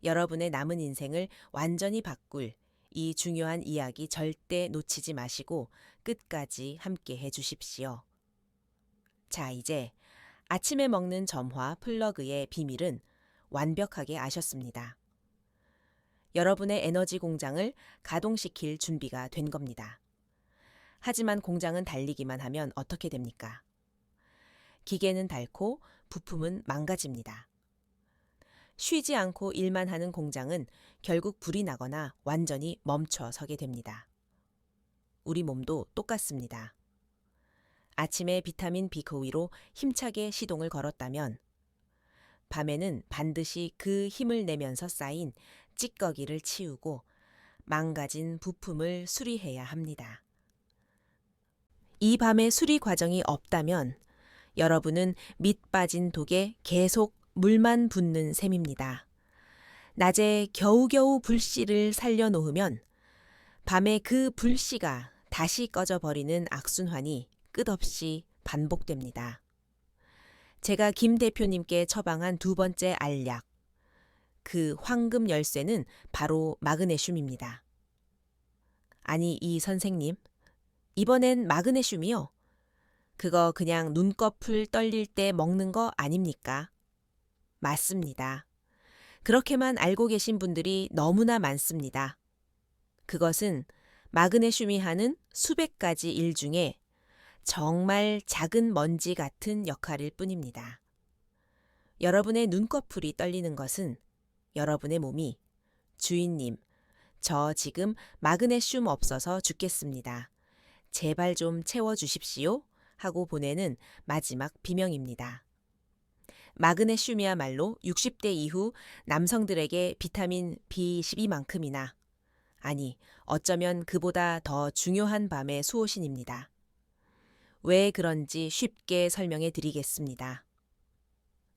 여러분의 남은 인생을 완전히 바꿀 이 중요한 이야기 절대 놓치지 마시고 끝까지 함께 해주십시오. 자, 이제 아침에 먹는 점화 플러그의 비밀은 완벽하게 아셨습니다. 여러분의 에너지 공장을 가동시킬 준비가 된 겁니다. 하지만 공장은 달리기만 하면 어떻게 됩니까? 기계는 닳고 부품은 망가집니다. 쉬지 않고 일만 하는 공장은 결국 불이 나거나 완전히 멈춰 서게 됩니다. 우리 몸도 똑같습니다. 아침에 비타민 B9로 힘차게 시동을 걸었다면 밤에는 반드시 그 힘을 내면서 쌓인 찌꺼기를 치우고 망가진 부품을 수리해야 합니다. 이 밤의 수리 과정이 없다면 여러분은 밑 빠진 독에 계속 물만 붓는 셈입니다. 낮에 겨우겨우 불씨를 살려놓으면 밤에 그 불씨가 다시 꺼져버리는 악순환이 끝없이 반복됩니다. 제가 김 대표님께 처방한 두 번째 알약, 그 황금 열쇠는 바로 마그네슘입니다. 아니, 이 선생님, 이번엔 마그네슘이요? 그거 그냥 눈꺼풀 떨릴 때 먹는 거 아닙니까? 맞습니다. 그렇게만 알고 계신 분들이 너무나 많습니다. 그것은 마그네슘이 하는 수백 가지 일 중에 정말 작은 먼지 같은 역할일 뿐입니다. 여러분의 눈꺼풀이 떨리는 것은 여러분의 몸이 주인님, 저 지금 마그네슘 없어서 죽겠습니다. 제발 좀 채워주십시오 하고 보내는 마지막 비명입니다. 마그네슘이야말로 60대 이후 남성들에게 비타민 B12만큼이나, 아니 어쩌면 그보다 더 중요한 밤의 수호신입니다. 왜 그런지 쉽게 설명해 드리겠습니다.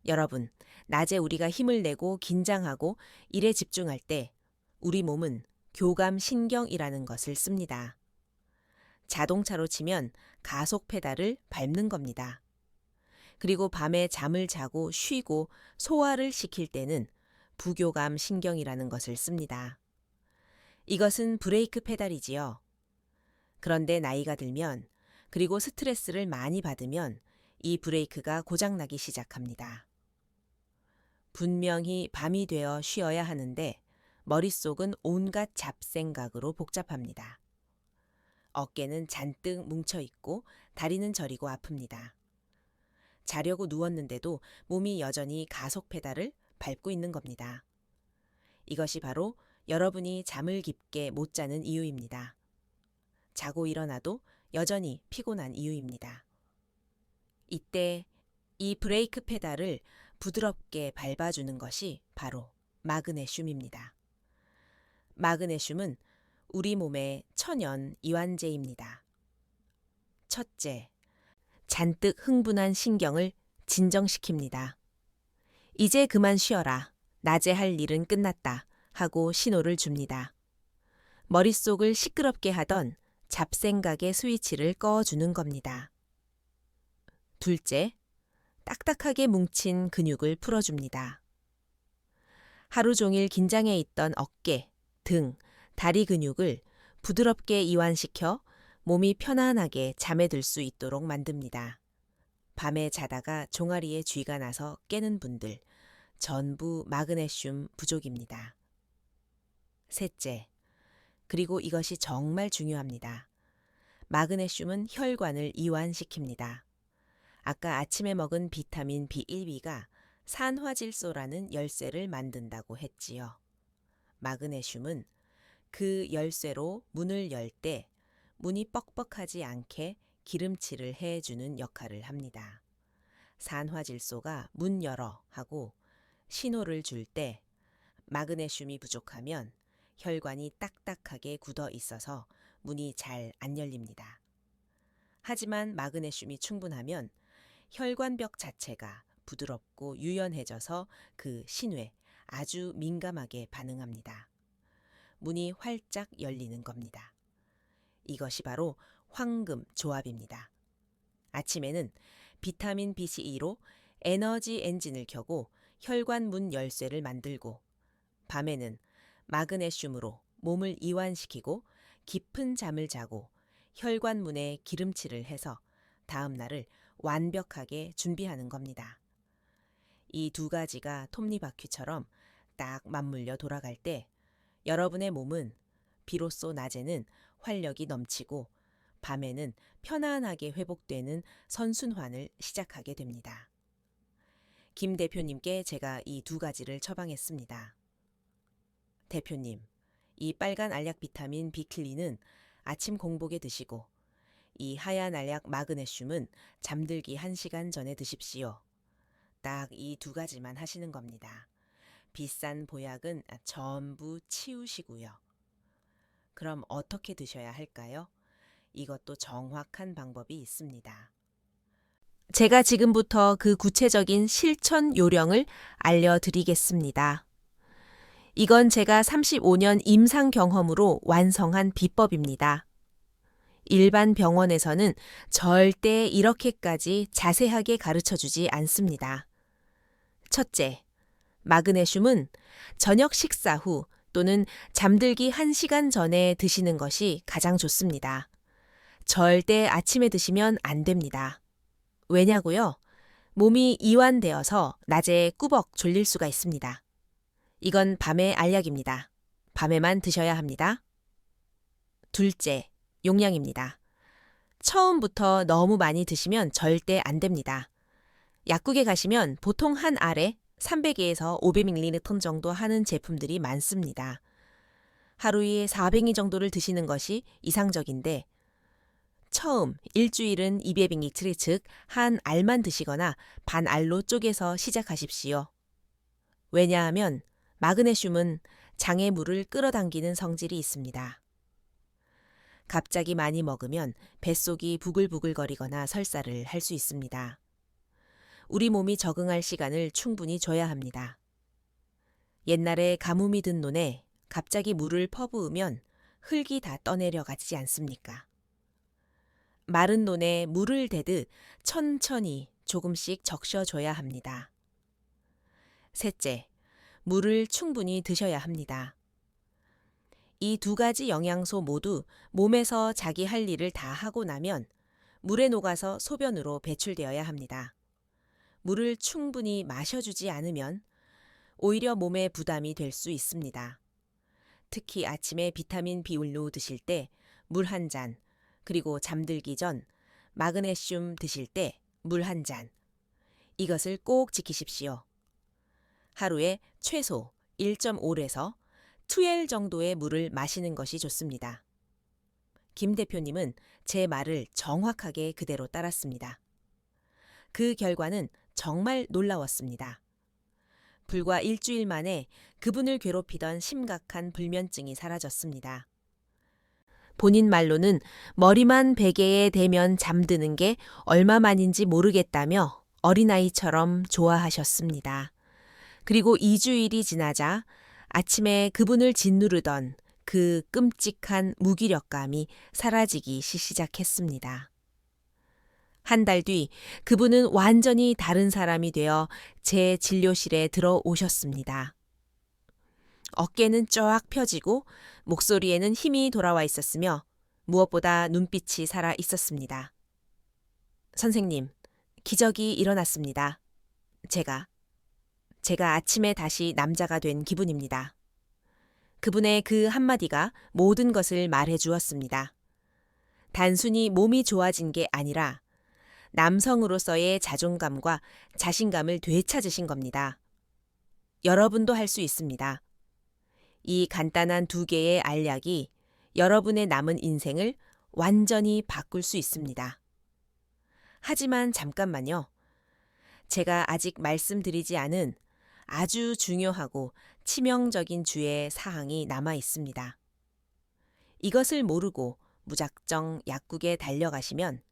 여러분, 낮에 우리가 힘을 내고 긴장하고 일에 집중할 때 우리 몸은 교감신경이라는 것을 씁니다. 자동차로 치면 가속 페달을 밟는 겁니다. 그리고 밤에 잠을 자고 쉬고 소화를 시킬 때는 부교감 신경이라는 것을 씁니다. 이것은 브레이크 페달이지요. 그런데 나이가 들면, 그리고 스트레스를 많이 받으면 이 브레이크가 고장나기 시작합니다. 분명히 밤이 되어 쉬어야 하는데 머릿속은 온갖 잡생각으로 복잡합니다. 어깨는 잔뜩 뭉쳐있고 다리는 저리고 아픕니다. 자려고 누웠는데도 몸이 여전히 가속 페달을 밟고 있는 겁니다. 이것이 바로 여러분이 잠을 깊게 못 자는 이유입니다. 자고 일어나도 여전히 피곤한 이유입니다. 이때 이 브레이크 페달을 부드럽게 밟아주는 것이 바로 마그네슘입니다. 마그네슘은 우리 몸의 천연 이완제입니다. 첫째, 잔뜩 흥분한 신경을 진정시킵니다. 이제 그만 쉬어라. 낮에 할 일은 끝났다. 하고 신호를 줍니다. 머릿속을 시끄럽게 하던 잡생각의 스위치를 꺼주는 겁니다. 둘째, 딱딱하게 뭉친 근육을 풀어줍니다. 하루 종일 긴장해 있던 어깨, 등, 다리 근육을 부드럽게 이완시켜 몸이 편안하게 잠에 들 수 있도록 만듭니다. 밤에 자다가 종아리에 쥐가 나서 깨는 분들, 전부 마그네슘 부족입니다. 셋째, 그리고 이것이 정말 중요합니다. 마그네슘은 혈관을 이완시킵니다. 아까 아침에 먹은 비타민 B1B가 산화질소라는 열쇠를 만든다고 했지요. 마그네슘은 그 열쇠로 문을 열 때 문이 뻑뻑하지 않게 기름칠을 해주는 역할을 합니다. 산화질소가 문 열어 하고 신호를 줄 때 마그네슘이 부족하면 혈관이 딱딱하게 굳어 있어서 문이 잘 안 열립니다. 하지만 마그네슘이 충분하면 혈관벽 자체가 부드럽고 유연해져서 그 신호에 아주 민감하게 반응합니다. 문이 활짝 열리는 겁니다. 이것이 바로 황금 조합입니다. 아침에는 비타민 B12로 에너지 엔진을 켜고 혈관 문 열쇠를 만들고, 밤에는 마그네슘으로 몸을 이완시키고 깊은 잠을 자고 혈관 문에 기름칠을 해서 다음 날을 완벽하게 준비하는 겁니다. 이 두 가지가 톱니바퀴처럼 딱 맞물려 돌아갈 때 여러분의 몸은 비로소 낮에는 활력이 넘치고 밤에는 편안하게 회복되는 선순환을 시작하게 됩니다. 김 대표님께 제가 이 두 가지를 처방했습니다. 대표님, 이 빨간 알약 비타민 비클리는 아침 공복에 드시고 이 하얀 알약 마그네슘은 잠들기 1시간 전에 드십시오. 딱 이 두 가지만 하시는 겁니다. 비싼 보약은 전부 치우시고요. 그럼 어떻게 드셔야 할까요? 이것도 정확한 방법이 있습니다. 제가 지금부터 그 구체적인 실천 요령을 알려드리겠습니다. 이건 제가 35년 임상 경험으로 완성한 비법입니다. 일반 병원에서는 절대 이렇게까지 자세하게 가르쳐 주지 않습니다. 첫째, 마그네슘은 저녁 식사 후 또는 잠들기 1시간 전에 드시는 것이 가장 좋습니다. 절대 아침에 드시면 안 됩니다. 왜냐고요? 몸이 이완되어서 낮에 꾸벅 졸릴 수가 있습니다. 이건 밤의 알약입니다. 밤에만 드셔야 합니다. 둘째, 용량입니다. 처음부터 너무 많이 드시면 절대 안 됩니다. 약국에 가시면 보통 한 알에 300에서 500ml 정도 하는 제품들이 많습니다. 하루에 400일 정도를 드시는 것이 이상적인데 처음 일주일은 200ml, 즉 한 알만 드시거나 반 알로 쪼개서 시작하십시오. 왜냐하면 마그네슘은 장의 물을 끌어당기는 성질이 있습니다. 갑자기 많이 먹으면 뱃속이 부글부글거리거나 설사를 할 수 있습니다. 우리 몸이 적응할 시간을 충분히 줘야 합니다. 옛날에 가뭄이 든 논에 갑자기 물을 퍼부으면 흙이 다 떠내려가지 않습니까? 마른 논에 물을 대듯 천천히 조금씩 적셔줘야 합니다. 셋째, 물을 충분히 드셔야 합니다. 이 두 가지 영양소 모두 몸에서 자기 할 일을 다 하고 나면 물에 녹아서 소변으로 배출되어야 합니다. 물을 충분히 마셔주지 않으면 오히려 몸에 부담이 될 수 있습니다. 특히 아침에 비타민 B 올로 드실 때 물 한 잔, 그리고 잠들기 전 마그네슘 드실 때 물 한 잔. 이것을 꼭 지키십시오. 하루에 최소 1.5에서 2L 정도의 물을 마시는 것이 좋습니다. 김 대표님은 제 말을 정확하게 그대로 따랐습니다. 그 결과는 정말 놀라웠습니다. 불과 일주일 만에 그분을 괴롭히던 심각한 불면증이 사라졌습니다. 본인 말로는 머리만 베개에 대면 잠드는 게 얼마만인지 모르겠다며 어린아이처럼 좋아하셨습니다. 그리고 2주일이 지나자 아침에 그분을 짓누르던 그 끔찍한 무기력감이 사라지기 시작했습니다. 한 달 뒤 그분은 완전히 다른 사람이 되어 제 진료실에 들어오셨습니다. 어깨는 쫙 펴지고 목소리에는 힘이 돌아와 있었으며 무엇보다 눈빛이 살아 있었습니다. 선생님, 기적이 일어났습니다. 제가 아침에 다시 남자가 된 기분입니다. 그분의 그 한마디가 모든 것을 말해 주었습니다. 단순히 몸이 좋아진 게 아니라 남성으로서의 자존감과 자신감을 되찾으신 겁니다. 여러분도 할 수 있습니다. 이 간단한 2개의 알약이 여러분의 남은 인생을 완전히 바꿀 수 있습니다. 하지만 잠깐만요. 제가 아직 말씀드리지 않은 아주 중요하고 치명적인 주의 사항이 남아 있습니다. 이것을 모르고 무작정 약국에 달려가시면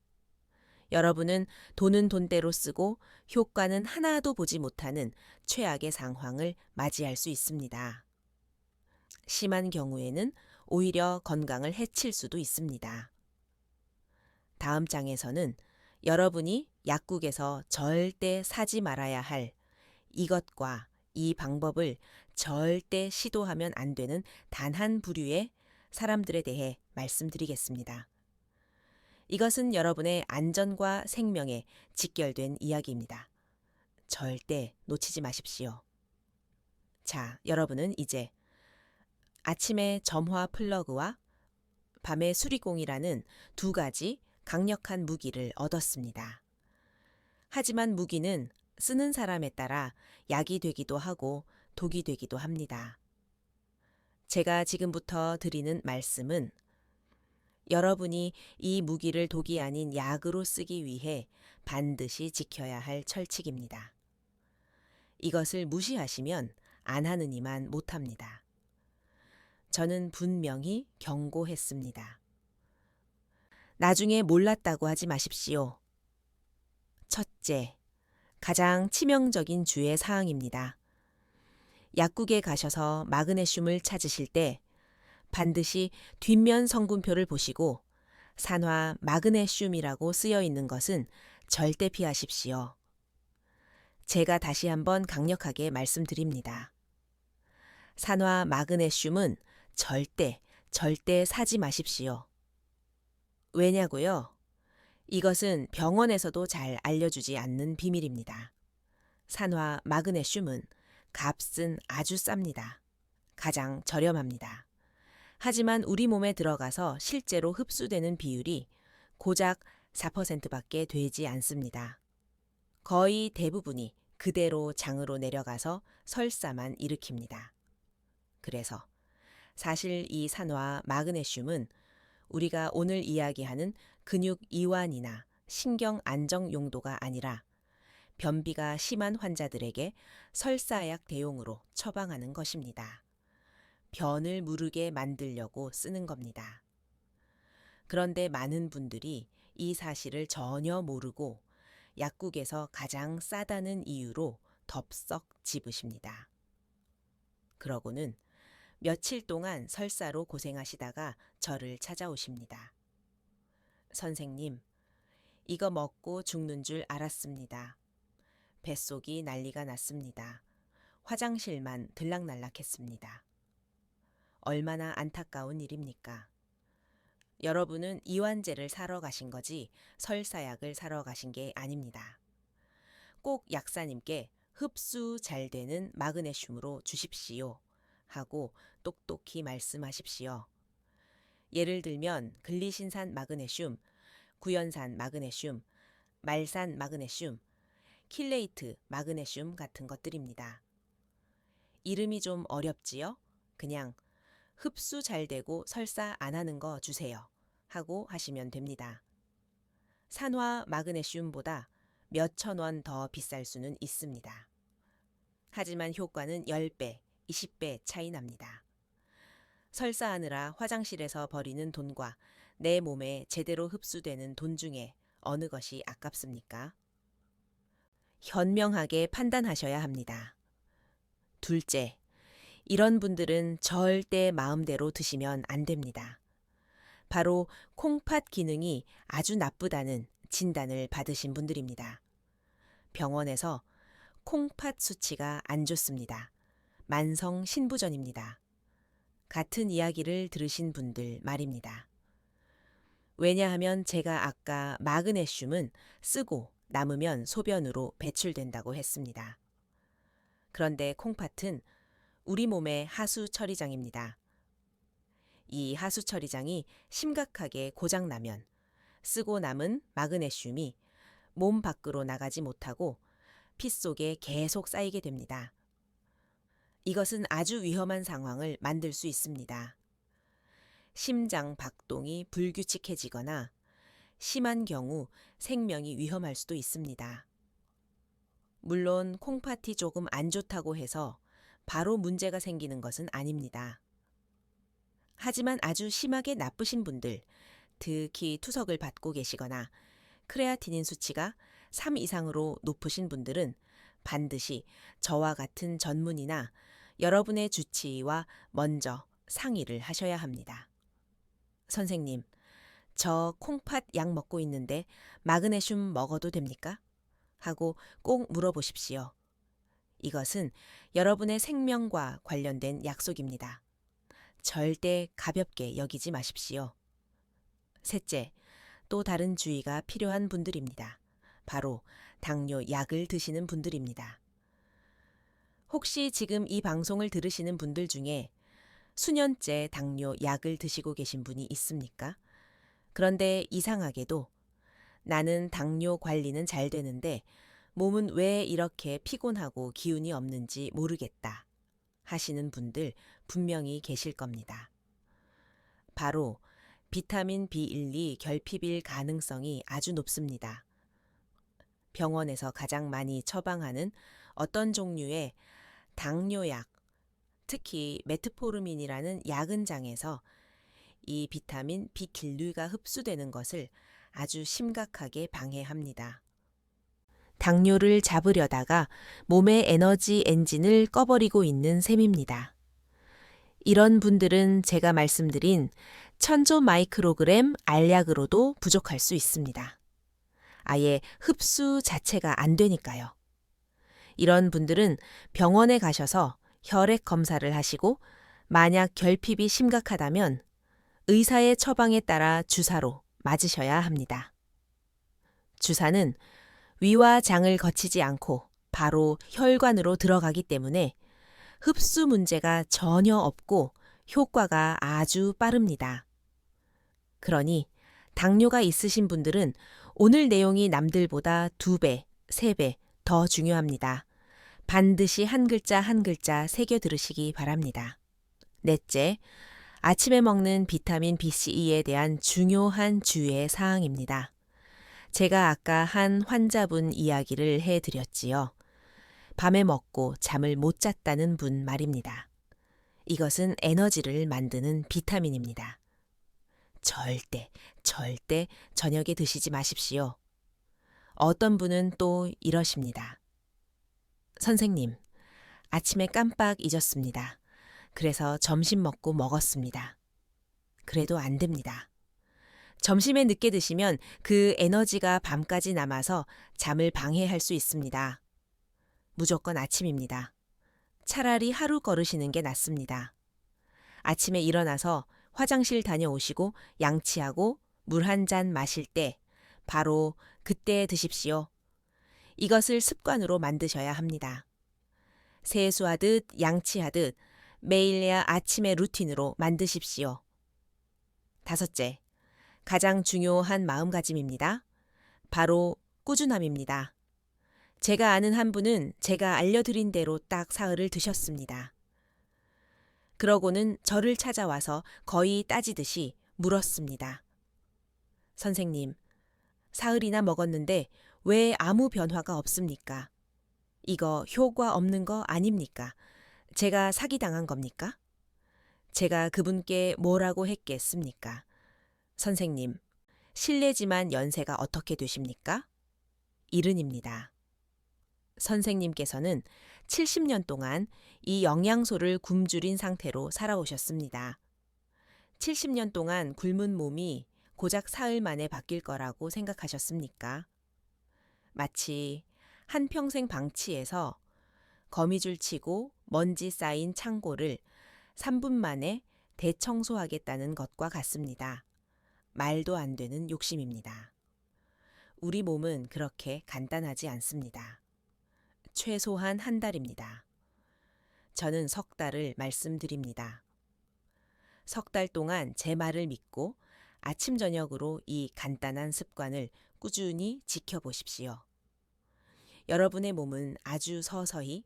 여러분은 돈은 돈대로 쓰고 효과는 하나도 보지 못하는 최악의 상황을 맞이할 수 있습니다. 심한 경우에는 오히려 건강을 해칠 수도 있습니다. 다음 장에서는 여러분이 약국에서 절대 사지 말아야 할 이것과 이 방법을 절대 시도하면 안 되는 단 한 부류의 사람들에 대해 말씀드리겠습니다. 이것은 여러분의 안전과 생명에 직결된 이야기입니다. 절대 놓치지 마십시오. 자, 여러분은 이제 아침에 점화 플러그와 밤의 수리공이라는 2가지 강력한 무기를 얻었습니다. 하지만 무기는 쓰는 사람에 따라 약이 되기도 하고 독이 되기도 합니다. 제가 지금부터 드리는 말씀은 여러분이 이 무기를 독이 아닌 약으로 쓰기 위해 반드시 지켜야 할 철칙입니다. 이것을 무시하시면 안 하느니만 못합니다. 저는 분명히 경고했습니다. 나중에 몰랐다고 하지 마십시오. 첫째, 가장 치명적인 주의 사항입니다. 약국에 가셔서 마그네슘을 찾으실 때 반드시 뒷면 성분표를 보시고 산화 마그네슘이라고 쓰여 있는 것은 절대 피하십시오. 제가 다시 한번 강력하게 말씀드립니다. 산화 마그네슘은 절대 사지 마십시오. 왜냐고요? 이것은 병원에서도 잘 알려주지 않는 비밀입니다. 산화 마그네슘은 값은 아주 쌉니다. 가장 저렴합니다. 하지만 우리 몸에 들어가서 실제로 흡수되는 비율이 고작 4%밖에 되지 않습니다. 거의 대부분이 그대로 장으로 내려가서 설사만 일으킵니다. 그래서 사실 이 산화 마그네슘은 우리가 오늘 이야기하는 근육 이완이나 신경 안정 용도가 아니라 변비가 심한 환자들에게 설사약 대용으로 처방하는 것입니다. 변을 무르게 만들려고 쓰는 겁니다. 그런데 많은 분들이 이 사실을 전혀 모르고 약국에서 가장 싸다는 이유로 덥석 집으십니다. 그러고는 며칠 동안 설사로 고생하시다가 저를 찾아오십니다. 선생님, 이거 먹고 죽는 줄 알았습니다. 뱃속이 난리가 났습니다. 화장실만 들락날락했습니다. 얼마나 안타까운 일입니까? 여러분은 이완제를 사러 가신 거지 설사약을 사러 가신 게 아닙니다. 꼭 약사님께 흡수 잘 되는 마그네슘으로 주십시오 하고 똑똑히 말씀하십시오. 예를 들면 글리신산 마그네슘, 구연산 마그네슘, 말산 마그네슘, 킬레이트 마그네슘 같은 것들입니다. 이름이 좀 어렵지요? 그냥 흡수 잘 되고 설사 안 하는 거 주세요 하고 하시면 됩니다. 산화 마그네슘보다 몇천 원 더 비쌀 수는 있습니다. 하지만 효과는 10배, 20배 차이 납니다. 설사하느라 화장실에서 버리는 돈과 내 몸에 제대로 흡수되는 돈 중에 어느 것이 아깝습니까? 현명하게 판단하셔야 합니다. 둘째, 이런 분들은 절대 마음대로 드시면 안 됩니다. 바로 콩팥 기능이 아주 나쁘다는 진단을 받으신 분들입니다. 병원에서 콩팥 수치가 안 좋습니다. 만성 신부전입니다. 같은 이야기를 들으신 분들 말입니다. 왜냐하면 제가 아까 마그네슘은 쓰고 남으면 소변으로 배출된다고 했습니다. 그런데 콩팥은 우리 몸의 하수 처리장입니다. 이 하수 처리장이 심각하게 고장나면 쓰고 남은 마그네슘이 몸 밖으로 나가지 못하고 피 속에 계속 쌓이게 됩니다. 이것은 아주 위험한 상황을 만들 수 있습니다. 심장 박동이 불규칙해지거나 심한 경우 생명이 위험할 수도 있습니다. 물론 콩팥이 조금 안 좋다고 해서 바로 문제가 생기는 것은 아닙니다. 하지만 아주 심하게 나쁘신 분들, 특히 투석을 받고 계시거나 크레아티닌 수치가 3 이상으로 높으신 분들은 반드시 저와 같은 전문의나 여러분의 주치의와 먼저 상의를 하셔야 합니다. 선생님, 저 콩팥 약 먹고 있는데 마그네슘 먹어도 됩니까? 하고 꼭 물어보십시오. 이것은 여러분의 생명과 관련된 약속입니다. 절대 가볍게 여기지 마십시오. 셋째, 또 다른 주의가 필요한 분들입니다. 바로 당뇨 약을 드시는 분들입니다. 혹시 지금 이 방송을 들으시는 분들 중에 수년째 당뇨 약을 드시고 계신 분이 있습니까? 그런데 이상하게도 나는 당뇨 관리는 잘 되는데 몸은 왜 이렇게 피곤하고 기운이 없는지 모르겠다 하시는 분들 분명히 계실 겁니다. 바로 비타민 B12 결핍일 가능성이 아주 높습니다. 병원에서 가장 많이 처방하는 어떤 종류의 당뇨약, 특히 메트포르민이라는 약은장에서 이 비타민 B길류가 흡수되는 것을 아주 심각하게 방해합니다. 당뇨를 잡으려다가 몸의 에너지 엔진을 꺼버리고 있는 셈입니다. 이런 분들은 제가 말씀드린 1000조 마이크로그램 알약으로도 부족할 수 있습니다. 아예 흡수 자체가 안 되니까요. 이런 분들은 병원에 가셔서 혈액 검사를 하시고 만약 결핍이 심각하다면 의사의 처방에 따라 주사로 맞으셔야 합니다. 주사는 위와 장을 거치지 않고 바로 혈관으로 들어가기 때문에 흡수 문제가 전혀 없고 효과가 아주 빠릅니다. 그러니 당뇨가 있으신 분들은 오늘 내용이 남들보다 2배, 3배 더 중요합니다. 반드시 한 글자 한 글자 새겨 들으시기 바랍니다. 넷째, 아침에 먹는 비타민 BCE에 대한 중요한 주의 사항입니다. 제가 아까 한 환자분 이야기를 해드렸지요. 밤에 먹고 잠을 못 잤다는 분 말입니다. 이것은 에너지를 만드는 비타민입니다. 절대 저녁에 드시지 마십시오. 어떤 분은 또 이러십니다. 선생님, 아침에 깜빡 잊었습니다. 그래서 점심 먹고 먹었습니다. 그래도 안 됩니다. 점심에 늦게 드시면 그 에너지가 밤까지 남아서 잠을 방해할 수 있습니다. 무조건 아침입니다. 차라리 하루 걸으시는 게 낫습니다. 아침에 일어나서 화장실 다녀오시고 양치하고 물 한 잔 마실 때 바로 그때 드십시오. 이것을 습관으로 만드셔야 합니다. 세수하듯 양치하듯 매일야 아침의 루틴으로 만드십시오. 다섯째, 가장 중요한 마음가짐입니다. 바로 꾸준함입니다. 제가 아는 한 분은 제가 알려드린 대로 딱 사흘을 드셨습니다. 그러고는 저를 찾아와서 거의 따지듯이 물었습니다. 선생님, 사흘이나 먹었는데 왜 아무 변화가 없습니까? 이거 효과 없는 거 아닙니까? 제가 사기당한 겁니까? 제가 그분께 뭐라고 했겠습니까? 선생님, 실례지만 연세가 어떻게 되십니까? 70입니다. 선생님께서는 70년 동안 이 영양소를 굶주린 상태로 살아오셨습니다. 70년 동안 굶은 몸이 고작 사흘 만에 바뀔 거라고 생각하셨습니까? 마치 한평생 방치해서 거미줄 치고 먼지 쌓인 창고를 3분 만에 대청소하겠다는 것과 같습니다. 말도 안 되는 욕심입니다. 우리 몸은 그렇게 간단하지 않습니다. 최소한 한 달입니다. 저는 석 달을 말씀드립니다. 석 달 동안 제 말을 믿고 아침 저녁으로 이 간단한 습관을 꾸준히 지켜보십시오. 여러분의 몸은 아주 서서히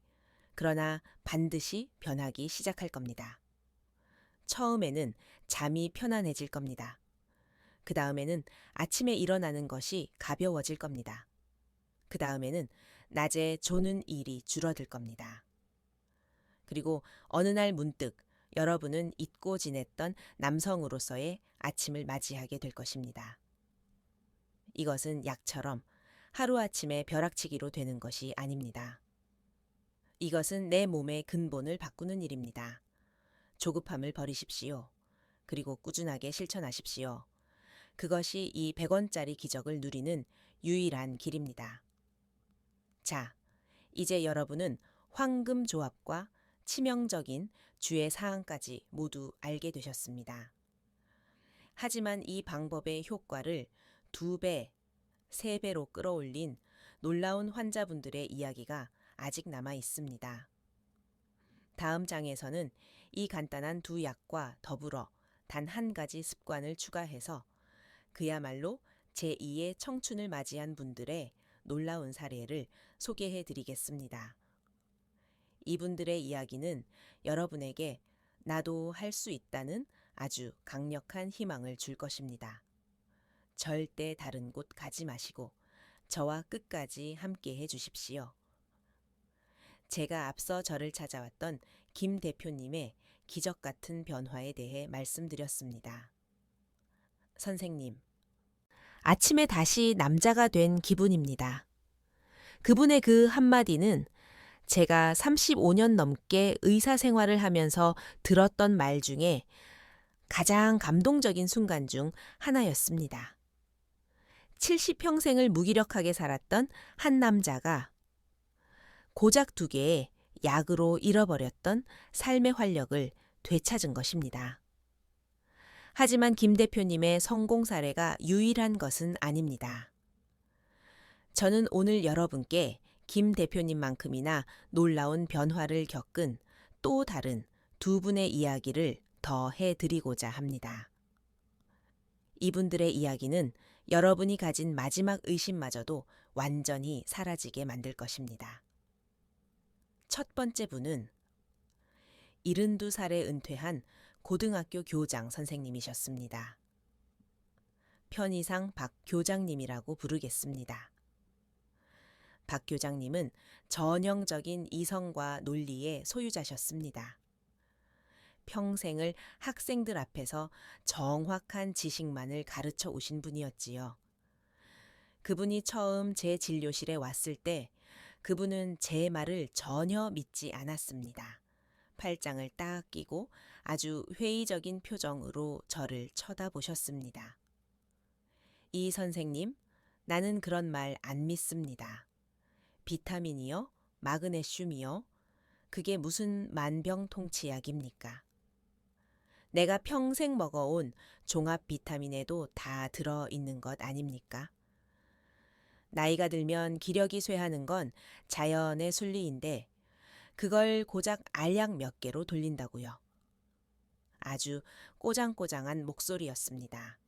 그러나 반드시 변하기 시작할 겁니다. 처음에는 잠이 편안해질 겁니다. 그 다음에는 아침에 일어나는 것이 가벼워질 겁니다. 그 다음에는 낮에 조는 일이 줄어들 겁니다. 그리고 어느 날 문득 여러분은 잊고 지냈던 남성으로서의 아침을 맞이하게 될 것입니다. 이것은 약처럼 하루아침에 벼락치기로 되는 것이 아닙니다. 이것은 내 몸의 근본을 바꾸는 일입니다. 조급함을 버리십시오. 그리고 꾸준하게 실천하십시오. 그것이 이 100원짜리 기적을 누리는 유일한 길입니다. 자, 이제 여러분은 황금 조합과 치명적인 주의 사항까지 모두 알게 되셨습니다. 하지만 이 방법의 효과를 2배, 3배로 끌어올린 놀라운 환자분들의 이야기가 아직 남아 있습니다. 다음 장에서는 이 간단한 두 약과 더불어 단 한 가지 습관을 추가해서 그야말로 제2의 청춘을 맞이한 분들의 놀라운 사례를 소개해 드리겠습니다. 이분들의 이야기는 여러분에게 나도 할 수 있다는 아주 강력한 희망을 줄 것입니다. 절대 다른 곳 가지 마시고 저와 끝까지 함께 해 주십시오. 제가 앞서 저를 찾아왔던 김 대표님의 기적 같은 변화에 대해 말씀드렸습니다. 선생님, 아침에 다시 남자가 된 기분입니다. 그분의 그 한마디는 제가 35년 넘게 의사 생활을 하면서 들었던 말 중에 가장 감동적인 순간 중 하나였습니다. 70평생을 무기력하게 살았던 한 남자가 고작 2개의 약으로 잃어버렸던 삶의 활력을 되찾은 것입니다. 하지만 김 대표님의 성공 사례가 유일한 것은 아닙니다. 저는 오늘 여러분께 김 대표님만큼이나 놀라운 변화를 겪은 또 다른 2분의 이야기를 더 해드리고자 합니다. 이분들의 이야기는 여러분이 가진 마지막 의심마저도 완전히 사라지게 만들 것입니다. 첫 번째 분은 72살에 은퇴한 고등학교 교장 선생님이셨습니다. 편의상 박 교장님이라고 부르겠습니다. 박 교장님은 전형적인 이성과 논리의 소유자셨습니다. 평생을 학생들 앞에서 정확한 지식만을 가르쳐 오신 분이었지요. 그분이 처음 제 진료실에 왔을 때 그분은 제 말을 전혀 믿지 않았습니다. 팔짱을 딱 끼고 아주 회의적인 표정으로 저를 쳐다보셨습니다. 이 선생님, 나는 그런 말 안 믿습니다. 비타민이요? 마그네슘이요? 그게 무슨 만병통치약입니까? 내가 평생 먹어온 종합 비타민에도 다 들어있는 것 아닙니까? 나이가 들면 기력이 쇠하는 건 자연의 순리인데 그걸 고작 알약 몇 개로 돌린다고요. 아주 꼬장꼬장한 목소리였습니다.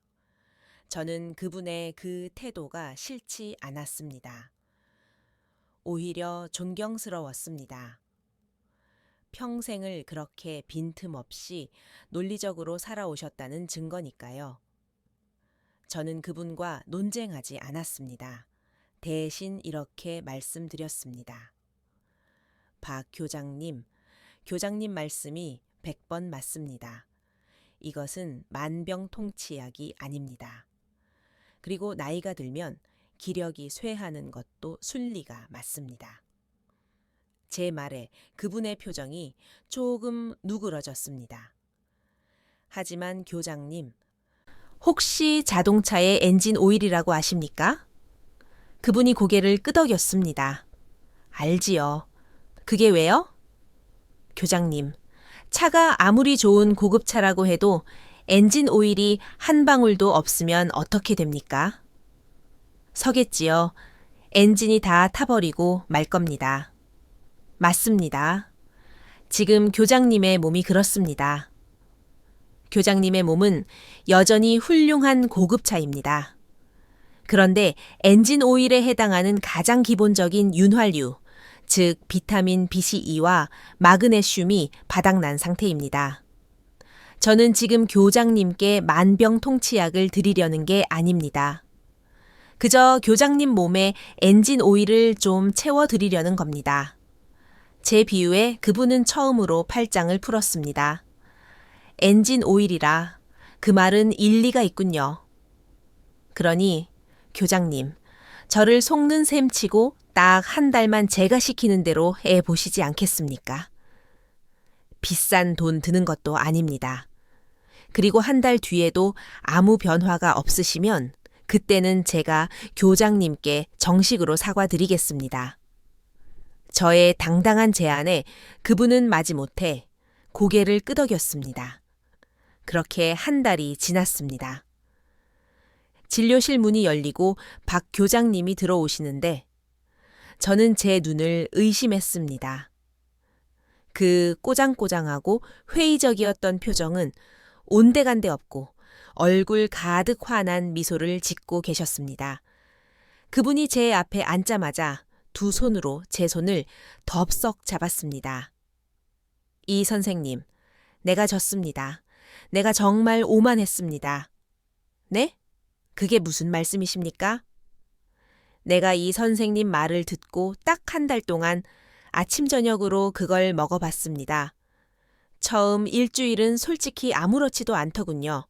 저는 그분의 그 태도가 싫지 않았습니다. 오히려 존경스러웠습니다. 평생을 그렇게 빈틈없이 논리적으로 살아오셨다는 증거니까요. 저는 그분과 논쟁하지 않았습니다. 대신 이렇게 말씀드렸습니다. 박 교장님, 교장님 말씀이 100번 맞습니다. 이것은 만병통치약이 아닙니다. 그리고 나이가 들면 기력이 쇠하는 것도 순리가 맞습니다. 제 말에 그분의 표정이 조금 누그러졌습니다. 하지만 교장님, 혹시 자동차의 엔진 오일이라고 아십니까? 그분이 고개를 끄덕였습니다. 알지요. 그게 왜요? 교장님, 차가 아무리 좋은 고급차라고 해도 엔진 오일이 한 방울도 없으면 어떻게 됩니까? 서겠지요. 엔진이 다 타버리고 말 겁니다. 맞습니다. 지금 교장님의 몸이 그렇습니다. 교장님의 몸은 여전히 훌륭한 고급차입니다. 그런데 엔진 오일에 해당하는 가장 기본적인 윤활유, 즉 비타민 B12와 마그네슘이 바닥난 상태입니다. 저는 지금 교장님께 만병통치약을 드리려는 게 아닙니다. 그저 교장님 몸에 엔진 오일을 좀 채워드리려는 겁니다. 제 비유에 그분은 처음으로 팔짱을 풀었습니다. 엔진 오일이라 그 말은 일리가 있군요. 그러니 교장님, 저를 속는 셈 치고 딱 한 달만 제가 시키는 대로 해보시지 않겠습니까? 비싼 돈 드는 것도 아닙니다. 그리고 한 달 뒤에도 아무 변화가 없으시면 그때는 제가 교장님께 정식으로 사과드리겠습니다. 저의 당당한 제안에 그분은 마지못해 고개를 끄덕였습니다. 그렇게 한 달이 지났습니다. 진료실 문이 열리고 박 교장님이 들어오시는데 저는 제 눈을 의심했습니다. 그 꼬장꼬장하고 회의적이었던 표정은 온데간데 없고 얼굴 가득 환한 미소를 짓고 계셨습니다. 그분이 제 앞에 앉자마자 2 손으로 제 손을 덥석 잡았습니다. 이 선생님, 내가 졌습니다. 내가 정말 오만했습니다. 네? 그게 무슨 말씀이십니까? 내가 이 선생님 말을 듣고 딱 한 달 동안 아침 저녁으로 그걸 먹어봤습니다. 처음 일주일은 솔직히 아무렇지도 않더군요.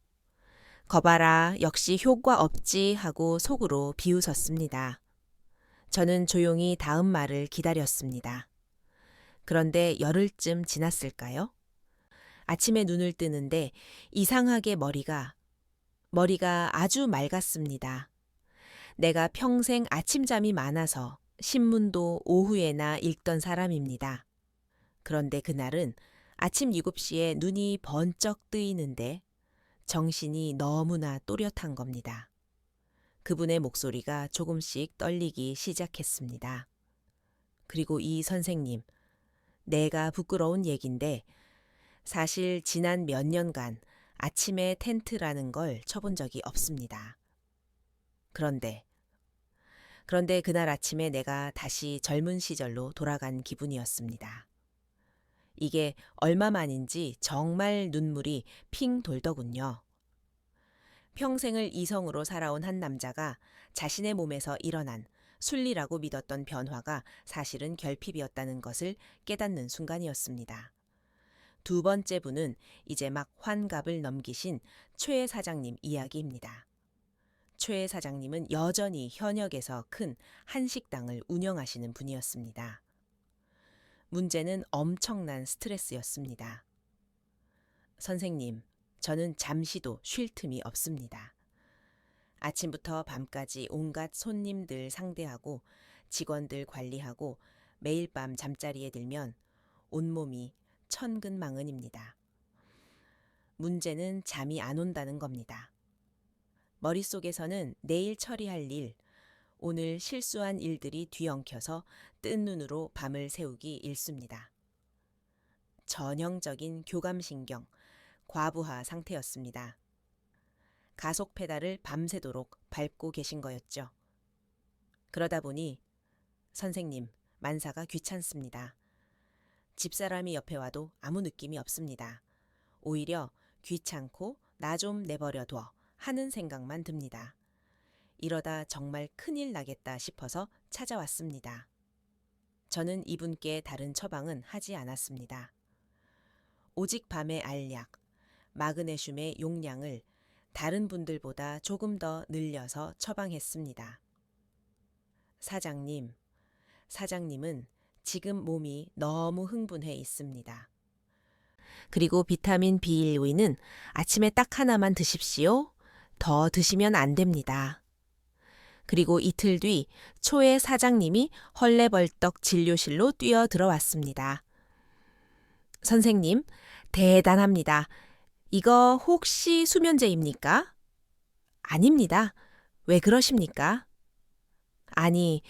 거봐라, 역시 효과 없지 하고 속으로 비웃었습니다. 저는 조용히 다음 말을 기다렸습니다. 그런데 열흘쯤 지났을까요? 아침에 눈을 뜨는데 이상하게 머리가 아주 맑았습니다. 내가 평생 아침잠이 많아서 신문도 오후에나 읽던 사람입니다. 그런데 그날은 아침 7시에 눈이 번쩍 뜨이는데 정신이 너무나 또렷한 겁니다. 그분의 목소리가 조금씩 떨리기 시작했습니다. 그리고 이 선생님, 내가 부끄러운 얘긴데 사실 지난 몇 년간 아침에 텐트라는 걸 쳐본 적이 없습니다. 그런데 그날 아침에 내가 다시 젊은 시절로 돌아간 기분이었습니다. 이게 얼마만인지 정말 눈물이 핑 돌더군요. 평생을 이성으로 살아온 한 남자가 자신의 몸에서 일어난 순리라고 믿었던 변화가 사실은 결핍이었다는 것을 깨닫는 순간이었습니다. 두 번째 분은 이제 막 환갑을 넘기신 최 사장님 이야기입니다. 최 사장님은 여전히 현역에서 큰 한식당을 운영하시는 분이었습니다. 문제는 엄청난 스트레스였습니다. 선생님, 저는 잠시도 쉴 틈이 없습니다. 아침부터 밤까지 온갖 손님들 상대하고 직원들 관리하고 매일 밤 잠자리에 들면 온몸이 천근만근입니다. 문제는 잠이 안 온다는 겁니다. 머릿속에서는 내일 처리할 일, 오늘 실수한 일들이 뒤엉켜서 뜬 눈으로 밤을 새우기 일쑤입니다. 전형적인 교감신경, 과부하 상태였습니다. 가속 페달을 밤새도록 밟고 계신 거였죠. 그러다 보니 선생님, 만사가 귀찮습니다. 집사람이 옆에 와도 아무 느낌이 없습니다. 오히려 귀찮고 나 좀 내버려둬 하는 생각만 듭니다. 이러다 정말 큰일 나겠다 싶어서 찾아왔습니다. 저는 이분께 다른 처방은 하지 않았습니다. 오직 밤의 알약, 마그네슘의 용량을 다른 분들보다 조금 더 늘려서 처방했습니다. 사장님은 지금 몸이 너무 흥분해 있습니다. 그리고 비타민 B1위는 아침에 딱 하나만 드십시오. 더 드시면 안 됩니다. 그리고 이틀 뒤 초의 사장님이 헐레벌떡 진료실로 뛰어 들어왔습니다. 선생님, 대단합니다. 이거 혹시 수면제입니까? 아닙니다. 왜 그러십니까? 아니,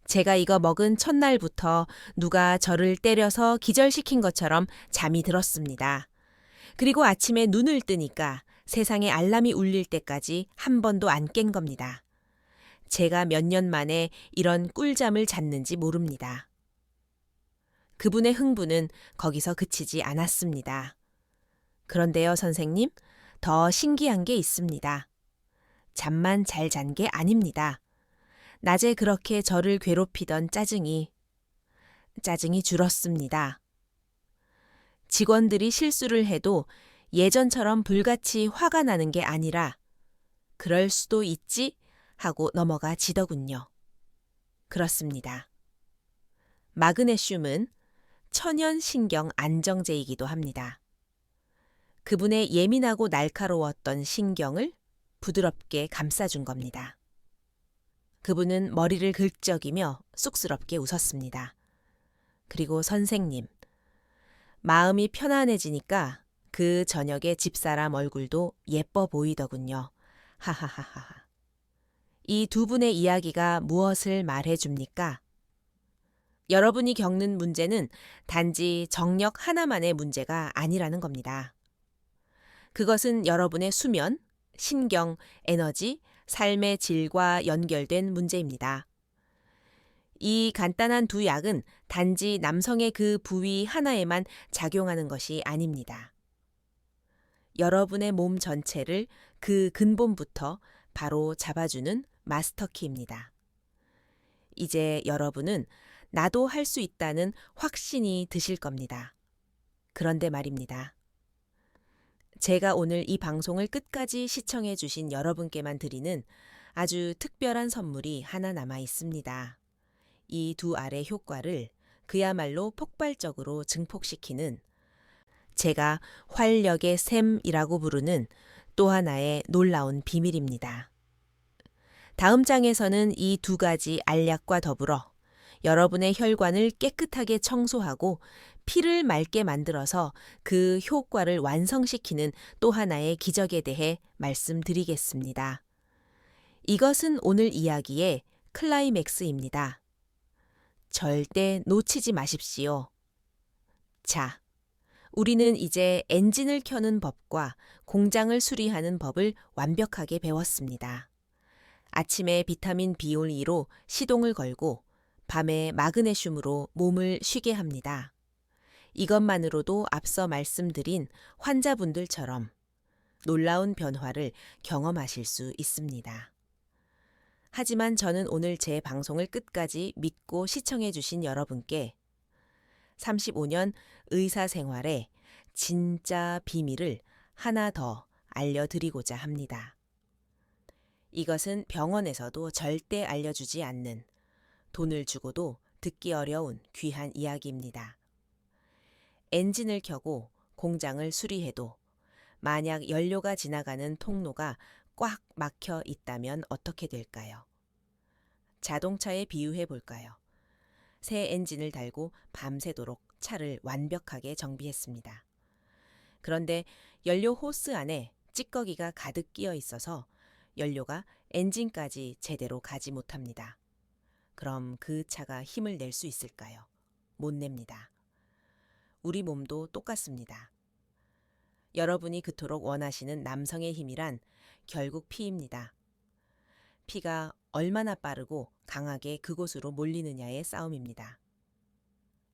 제가 이거 먹은 첫날부터 누가 저를 때려서 기절시킨 것처럼 잠이 들었습니다. 그리고 아침에 눈을 뜨니까 세상에 알람이 울릴 때까지 한 번도 안 깬 겁니다. 제가 몇 년 만에 이런 꿀잠을 잤는지 모릅니다. 그분의 흥분은 거기서 그치지 않았습니다. 그런데요, 선생님, 더 신기한 게 있습니다. 잠만 잘 잔 게 아닙니다. 낮에 그렇게 저를 괴롭히던 짜증이 줄었습니다. 직원들이 실수를 해도 예전처럼 불같이 화가 나는 게 아니라 그럴 수도 있지 하고 넘어가 지더군요. 그렇습니다. 마그네슘은 천연신경 안정제이기도 합니다. 그분의 예민하고 날카로웠던 신경을 부드럽게 감싸준 겁니다. 그분은 머리를 긁적이며 쑥스럽게 웃었습니다. 그리고 선생님, 마음이 편안해지니까 그 저녁에 집사람 얼굴도 예뻐 보이더군요. 하하하하. 이 두 분의 이야기가 무엇을 말해줍니까? 여러분이 겪는 문제는 단지 정력 하나만의 문제가 아니라는 겁니다. 그것은 여러분의 수면, 신경, 에너지, 삶의 질과 연결된 문제입니다. 이 간단한 두 약은 단지 남성의 그 부위 하나에만 작용하는 것이 아닙니다. 여러분의 몸 전체를 그 근본부터 바로 잡아주는 마스터키입니다. 이제 여러분은 나도 할 수 있다는 확신이 드실 겁니다. 그런데 말입니다. 제가 오늘 이 방송을 끝까지 시청해 주신 여러분께만 드리는 아주 특별한 선물이 하나 남아 있습니다. 이 두 알의 효과를 그야말로 폭발적으로 증폭시키는 제가 활력의 샘이라고 부르는 또 하나의 놀라운 비밀입니다. 다음 장에서는 이 두 가지 알약과 더불어 여러분의 혈관을 깨끗하게 청소하고 피를 맑게 만들어서 그 효과를 완성시키는 또 하나의 기적에 대해 말씀드리겠습니다. 이것은 오늘 이야기의 클라이맥스입니다. 절대 놓치지 마십시오. 자, 우리는 이제 엔진을 켜는 법과 공장을 수리하는 법을 완벽하게 배웠습니다. 아침에 비타민 B12로 시동을 걸고 밤에 마그네슘으로 몸을 쉬게 합니다. 이것만으로도 앞서 말씀드린 환자분들처럼 놀라운 변화를 경험하실 수 있습니다. 하지만 저는 오늘 제 방송을 끝까지 믿고 시청해 주신 여러분께 35년 의사 생활의 진짜 비밀을 하나 더 알려드리고자 합니다. 이것은 병원에서도 절대 알려주지 않는 돈을 주고도 듣기 어려운 귀한 이야기입니다. 엔진을 켜고 공장을 수리해도 만약 연료가 지나가는 통로가 꽉 막혀 있다면 어떻게 될까요? 자동차에 비유해 볼까요? 새 엔진을 달고 밤새도록 차를 완벽하게 정비했습니다. 그런데 연료 호스 안에 찌꺼기가 가득 끼어 있어서 연료가 엔진까지 제대로 가지 못합니다. 그럼 그 차가 힘을 낼 수 있을까요? 못 냅니다. 우리 몸도 똑같습니다. 여러분이 그토록 원하시는 남성의 힘이란 결국 피입니다. 피가 얼마나 빠르고 강하게 그곳으로 몰리느냐의 싸움입니다.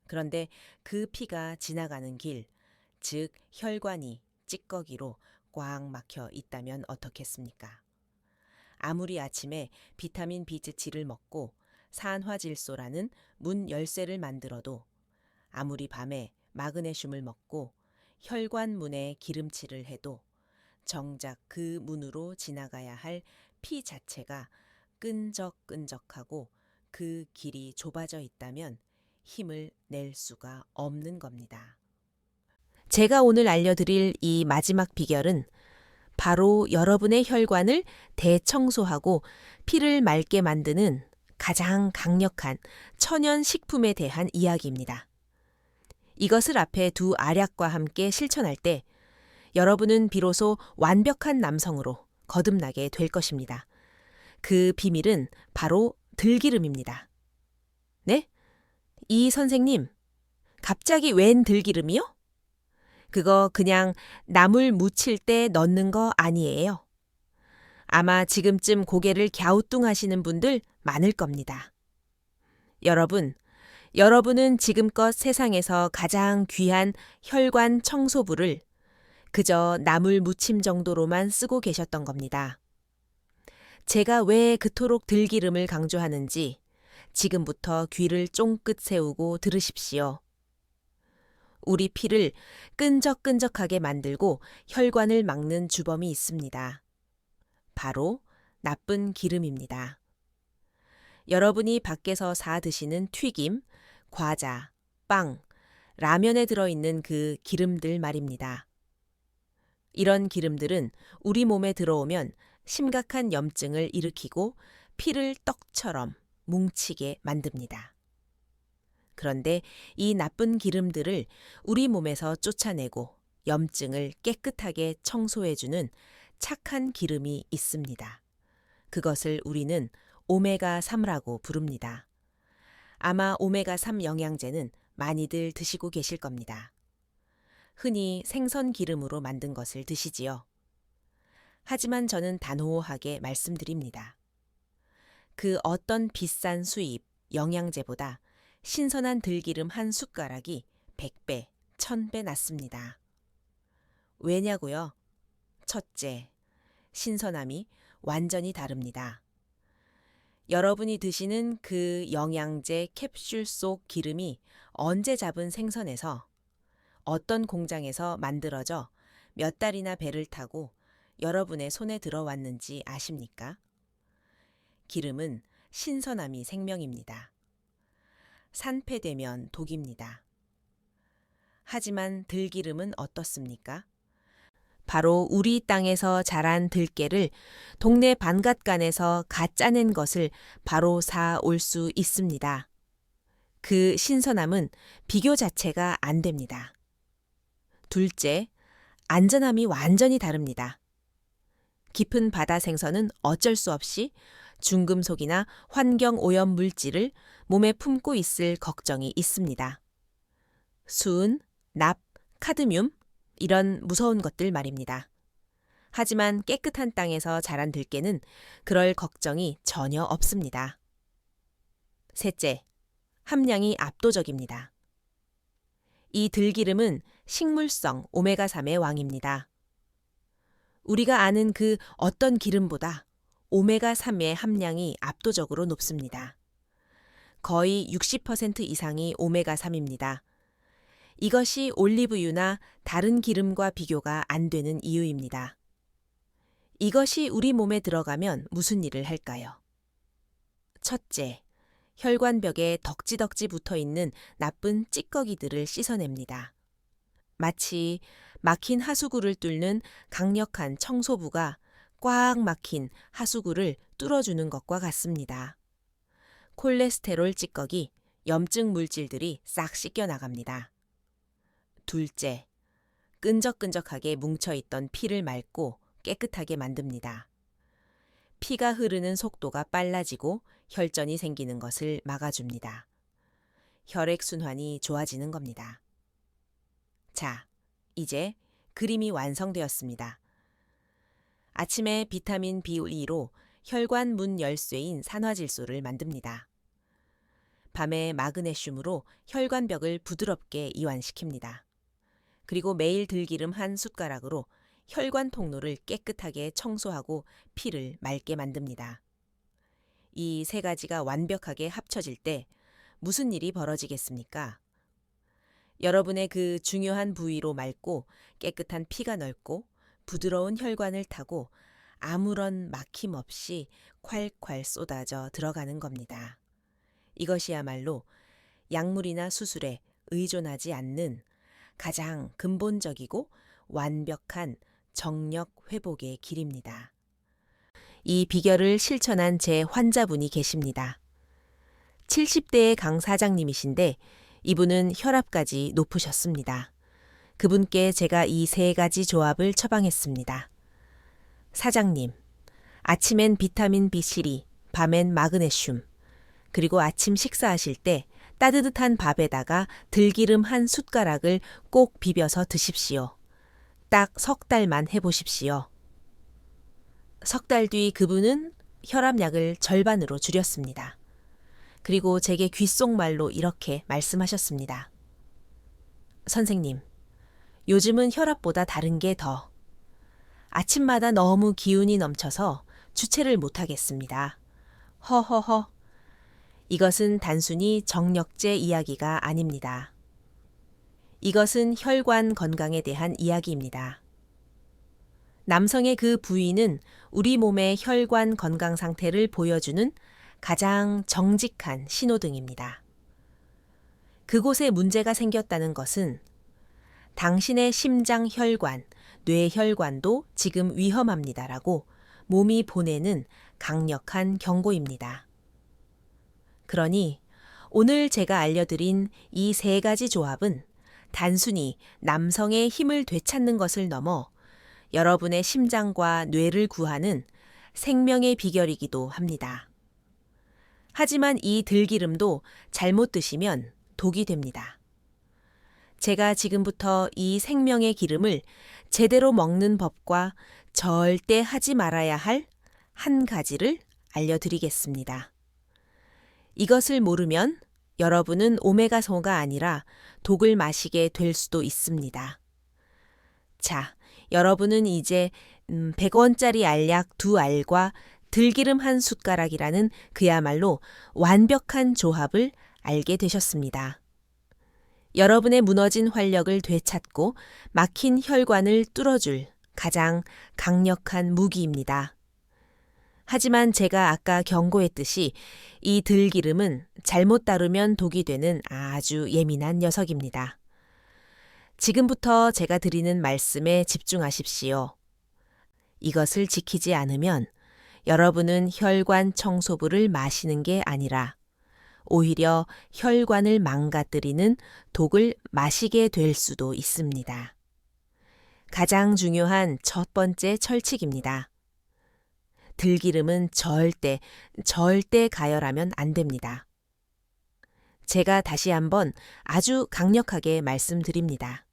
그런데 그 피가 지나가는 길, 즉 혈관이 찌꺼기로 꽉 막혀 있다면 어떻겠습니까? 아무리 아침에 비타민 B7를 먹고 산화질소라는 문 열쇠를 만들어도, 아무리 밤에 마그네슘을 먹고 혈관 문에 기름칠을 해도 정작 그 문으로 지나가야 할 피 자체가 끈적끈적하고 그 길이 좁아져 있다면 힘을 낼 수가 없는 겁니다. 제가 오늘 알려드릴 이 마지막 비결은 바로 여러분의 혈관을 대청소하고 피를 맑게 만드는 가장 강력한 천연 식품에 대한 이야기입니다. 이것을 앞에 두 알약과 함께 실천할 때 여러분은 비로소 완벽한 남성으로 거듭나게 될 것입니다. 그 비밀은 바로 들기름입니다. 네? 이 선생님, 갑자기 웬 들기름이요? 그거 그냥 나물 무칠 때 넣는 거 아니에요. 아마 지금쯤 고개를 갸우뚱하시는 분들 많을 겁니다. 여러분은 지금껏 세상에서 가장 귀한 혈관 청소부를 그저 나물 무침 정도로만 쓰고 계셨던 겁니다. 제가 왜 그토록 들기름을 강조하는지 지금부터 귀를 쫑긋 세우고 들으십시오. 우리 피를 끈적끈적하게 만들고 혈관을 막는 주범이 있습니다. 바로 나쁜 기름입니다. 여러분이 밖에서 사 드시는 튀김, 과자, 빵, 라면에 들어있는 그 기름들 말입니다. 이런 기름들은 우리 몸에 들어오면 심각한 염증을 일으키고 피를 떡처럼 뭉치게 만듭니다. 그런데 이 나쁜 기름들을 우리 몸에서 쫓아내고 염증을 깨끗하게 청소해주는 착한 기름이 있습니다. 그것을 우리는 오메가3라고 부릅니다. 아마 오메가3 영양제는 많이들 드시고 계실 겁니다. 흔히 생선 기름으로 만든 것을 드시지요. 하지만 저는 단호하게 말씀드립니다. 그 어떤 비싼 수입 영양제보다 신선한 들기름 한 숟가락이 100배, 1000배 낫습니다. 왜냐고요? 첫째, 신선함이 완전히 다릅니다. 여러분이 드시는 그 영양제 캡슐 속 기름이 언제 잡은 생선에서 어떤 공장에서 만들어져 몇 달이나 배를 타고 여러분의 손에 들어왔는지 아십니까? 기름은 신선함이 생명입니다. 산패되면 독입니다. 하지만 들기름은 어떻습니까? 바로 우리 땅에서 자란 들깨를 동네 반갓간에서 갓 짜낸 것을 바로 사 올 수 있습니다. 그 신선함은 비교 자체가 안 됩니다. 둘째, 안전함이 완전히 다릅니다. 깊은 바다 생선은 어쩔 수 없이 중금속이나 환경 오염 물질을 몸에 품고 있을 걱정이 있습니다. 수은, 납, 카드뮴 이런 무서운 것들 말입니다. 하지만 깨끗한 땅에서 자란 들깨는 그럴 걱정이 전혀 없습니다. 셋째, 함량이 압도적입니다. 이 들기름은 식물성 오메가3의 왕입니다. 우리가 아는 그 어떤 기름보다 오메가3의 함량이 압도적으로 높습니다. 거의 60% 이상이 오메가3입니다. 이것이 올리브유나 다른 기름과 비교가 안 되는 이유입니다. 이것이 우리 몸에 들어가면 무슨 일을 할까요? 첫째, 혈관벽에 덕지덕지 붙어있는 나쁜 찌꺼기들을 씻어냅니다. 마치 막힌 하수구를 뚫는 강력한 청소부가 꽉 막힌 하수구를 뚫어주는 것과 같습니다. 콜레스테롤 찌꺼기, 염증 물질들이 싹 씻겨나갑니다. 둘째, 끈적끈적하게 뭉쳐있던 피를 맑고 깨끗하게 만듭니다. 피가 흐르는 속도가 빨라지고 혈전이 생기는 것을 막아줍니다. 혈액순환이 좋아지는 겁니다. 자, 이제 그림이 완성되었습니다. 아침에 비타민 B2로 혈관 문 열쇠인 산화질소를 만듭니다. 밤에 마그네슘으로 혈관벽을 부드럽게 이완시킵니다. 그리고 매일 들기름 한 숟가락으로 혈관 통로를 깨끗하게 청소하고 피를 맑게 만듭니다. 이 세 가지가 완벽하게 합쳐질 때 무슨 일이 벌어지겠습니까? 여러분의 그 중요한 부위로 맑고 깨끗한 피가 넓고 부드러운 혈관을 타고 아무런 막힘 없이 콸콸 쏟아져 들어가는 겁니다. 이것이야말로 약물이나 수술에 의존하지 않는 가장 근본적이고 완벽한 정력 회복의 길입니다. 이 비결을 실천한 제 환자분이 계십니다. 70대의 강 사장님이신데 이분은 혈압까지 높으셨습니다. 그분께 제가 이 세 가지 조합을 처방했습니다. 사장님, 아침엔 비타민 B3, 밤엔 마그네슘, 그리고 아침 식사하실 때 따뜻한 밥에다가 들기름 한 숟가락을 꼭 비벼서 드십시오. 딱 3달만 해보십시오. 3달 뒤 그분은 혈압약을 절반으로 줄였습니다. 그리고 제게 귓속말로 이렇게 말씀하셨습니다. 선생님, 요즘은 혈압보다 다른 게 더. 아침마다 너무 기운이 넘쳐서 주체를 못하겠습니다. 허허허. 이것은 단순히 정력제 이야기가 아닙니다. 이것은 혈관 건강에 대한 이야기입니다. 남성의 그 부위는 우리 몸의 혈관 건강 상태를 보여주는 가장 정직한 신호등입니다. 그곳에 문제가 생겼다는 것은 당신의 심장 혈관, 뇌 혈관도 지금 위험합니다라고 몸이 보내는 강력한 경고입니다. 그러니 오늘 제가 알려드린 이 세 가지 조합은 단순히 남성의 힘을 되찾는 것을 넘어 여러분의 심장과 뇌를 구하는 생명의 비결이기도 합니다. 하지만 이 들기름도 잘못 드시면 독이 됩니다. 제가 지금부터 이 생명의 기름을 제대로 먹는 법과 절대 하지 말아야 할 한 가지를 알려드리겠습니다. 이것을 모르면 여러분은 오메가3가 아니라 독을 마시게 될 수도 있습니다. 자, 여러분은 이제 100원짜리 알약 2알과 들기름 한 숟가락이라는 그야말로 완벽한 조합을 알게 되셨습니다. 여러분의 무너진 활력을 되찾고 막힌 혈관을 뚫어줄 가장 강력한 무기입니다. 하지만 제가 아까 경고했듯이 이 들기름은 잘못 다루면 독이 되는 아주 예민한 녀석입니다. 지금부터 제가 드리는 말씀에 집중하십시오. 이것을 지키지 않으면 여러분은 혈관 청소부를 마시는 게 아니라 오히려 혈관을 망가뜨리는 독을 마시게 될 수도 있습니다. 가장 중요한 첫 번째 철칙입니다. 들기름은 절대 가열하면 안 됩니다. 제가 다시 한번 아주 강력하게 말씀드립니다.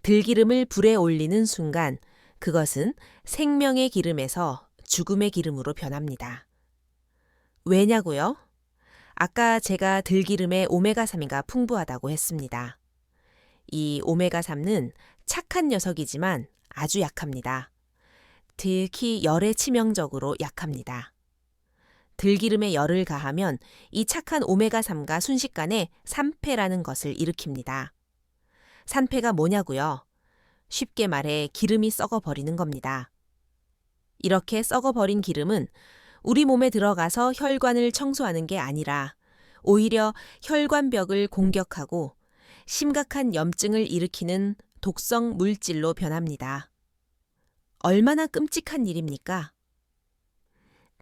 들기름을 불에 올리는 순간 그것은 생명의 기름에서 죽음의 기름으로 변합니다. 왜냐고요? 아까 제가 들기름에 오메가3가 풍부하다고 했습니다. 이 오메가3는 착한 녀석이지만 아주 약합니다. 특히 열에 치명적으로 약합니다. 들기름에 열을 가하면 이 착한 오메가3가 순식간에 산패라는 것을 일으킵니다. 산패가 뭐냐고요? 쉽게 말해 기름이 썩어버리는 겁니다. 이렇게 썩어버린 기름은 우리 몸에 들어가서 혈관을 청소하는 게 아니라 오히려 혈관벽을 공격하고 심각한 염증을 일으키는 독성 물질로 변합니다. 얼마나 끔찍한 일입니까?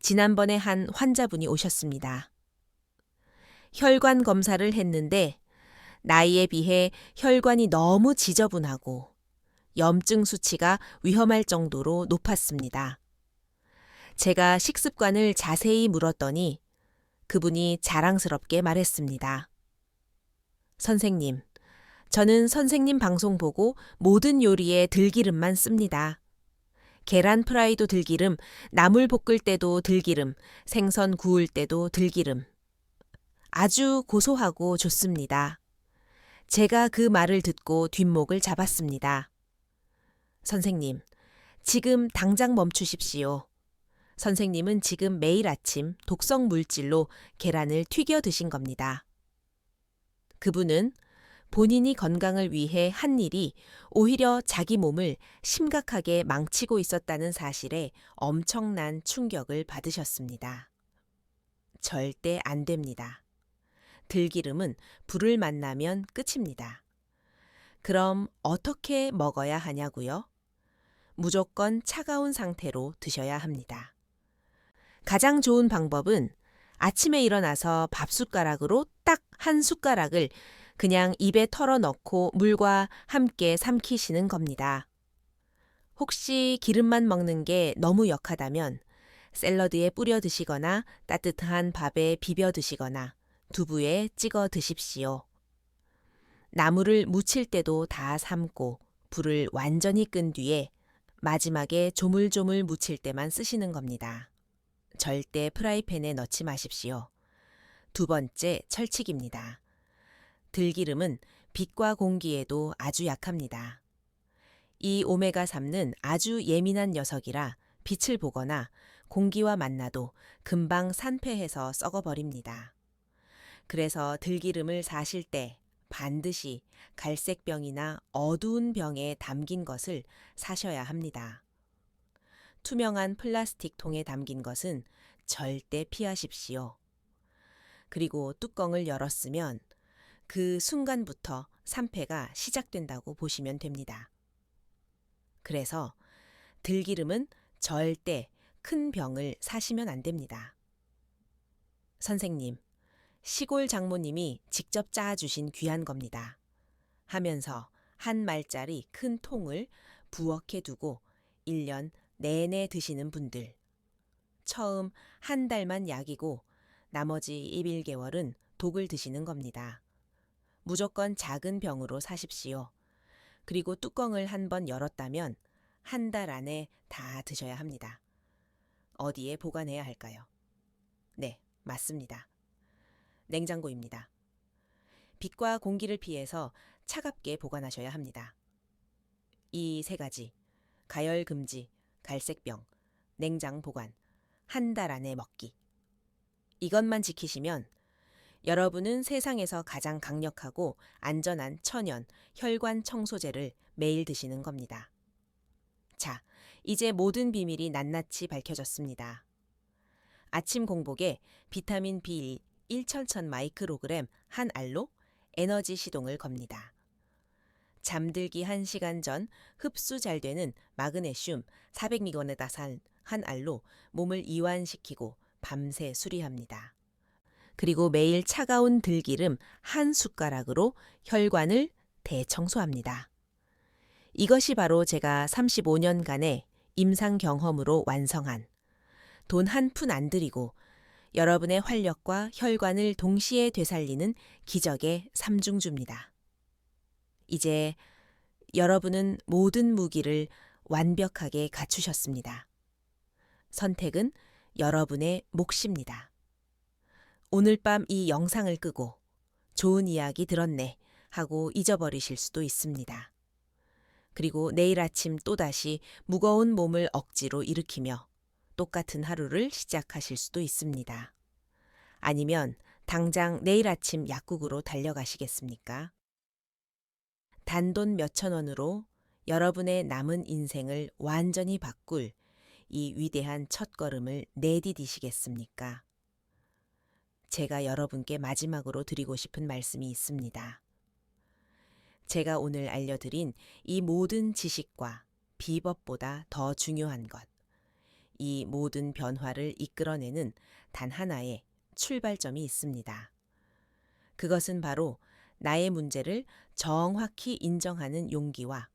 지난번에 한 환자분이 오셨습니다. 혈관 검사를 했는데 나이에 비해 혈관이 너무 지저분하고 염증 수치가 위험할 정도로 높았습니다. 제가 식습관을 자세히 물었더니 그분이 자랑스럽게 말했습니다. 선생님, 저는 선생님 방송 보고 모든 요리에 들기름만 씁니다. 계란 프라이도 들기름, 나물 볶을 때도 들기름, 생선 구울 때도 들기름. 아주 고소하고 좋습니다. 제가 그 말을 듣고 뒷목을 잡았습니다. 선생님, 지금 당장 멈추십시오. 선생님은 지금 매일 아침 독성 물질로 계란을 튀겨 드신 겁니다. 그분은 본인이 건강을 위해 한 일이 오히려 자기 몸을 심각하게 망치고 있었다는 사실에 엄청난 충격을 받으셨습니다. 절대 안 됩니다. 들기름은 불을 만나면 끝입니다. 그럼 어떻게 먹어야 하냐고요? 무조건 차가운 상태로 드셔야 합니다. 가장 좋은 방법은 아침에 일어나서 밥숟가락으로 딱 한 숟가락을 그냥 입에 털어 넣고 물과 함께 삼키시는 겁니다. 혹시 기름만 먹는 게 너무 역하다면 샐러드에 뿌려 드시거나 따뜻한 밥에 비벼 드시거나 두부에 찍어 드십시오. 나물을 무칠 때도 다 삶고 불을 완전히 끈 뒤에 마지막에 조물조물 무칠 때만 쓰시는 겁니다. 절대 프라이팬에 넣지 마십시오. 두 번째 철칙입니다. 들기름은 빛과 공기에도 아주 약합니다. 이 오메가3는 아주 예민한 녀석이라 빛을 보거나 공기와 만나도 금방 산패해서 썩어버립니다. 그래서 들기름을 사실 때 반드시 갈색 병이나 어두운 병에 담긴 것을 사셔야 합니다. 투명한 플라스틱 통에 담긴 것은 절대 피하십시오. 그리고 뚜껑을 열었으면 그 순간부터 산패가 시작된다고 보시면 됩니다. 그래서 들기름은 절대 큰 병을 사시면 안 됩니다. 선생님, 시골 장모님이 직접 짜주신 귀한 겁니다. 하면서 한 말짜리 큰 통을 부엌에 두고 1년 내내 드시는 분들. 처음 한 달만 약이고 나머지 11개월은 독을 드시는 겁니다. 무조건 작은 병으로 사십시오. 그리고 뚜껑을 한번 열었다면 한 달 안에 다 드셔야 합니다. 어디에 보관해야 할까요? 네, 맞습니다. 냉장고입니다. 빛과 공기를 피해서 차갑게 보관하셔야 합니다. 이 세 가지, 가열 금지, 갈색병, 냉장 보관, 한 달 안에 먹기. 이것만 지키시면 여러분은 세상에서 가장 강력하고 안전한 천연 혈관 청소제를 매일 드시는 겁니다. 자, 이제 모든 비밀이 낱낱이 밝혀졌습니다. 아침 공복에 비타민 B1 1,000 마이크로그램 한 알로 에너지 시동을 겁니다. 잠들기 1시간 전 흡수 잘 되는 마그네슘 400mg산 한 알로 몸을 이완시키고 밤새 수리합니다. 그리고 매일 차가운 들기름 한 숟가락으로 혈관을 대청소합니다. 이것이 바로 제가 35년간의 임상 경험으로 완성한 돈 한 푼 안 들이고 여러분의 활력과 혈관을 동시에 되살리는 기적의 삼중주입니다. 이제 여러분은 모든 무기를 완벽하게 갖추셨습니다. 선택은 여러분의 몫입니다. 오늘 밤 이 영상을 끄고 좋은 이야기 들었네 하고 잊어버리실 수도 있습니다. 그리고 내일 아침 또다시 무거운 몸을 억지로 일으키며 똑같은 하루를 시작하실 수도 있습니다. 아니면 당장 내일 아침 약국으로 달려가시겠습니까? 단돈 몇천 원으로 여러분의 남은 인생을 완전히 바꿀 이 위대한 첫걸음을 내디디시겠습니까? 제가 여러분께 마지막으로 드리고 싶은 말씀이 있습니다. 제가 오늘 알려드린 이 모든 지식과 비법보다 더 중요한 것, 이 모든 변화를 이끌어내는 단 하나의 출발점이 있습니다. 그것은 바로 나의 문제를 정확히 인정하는 용기와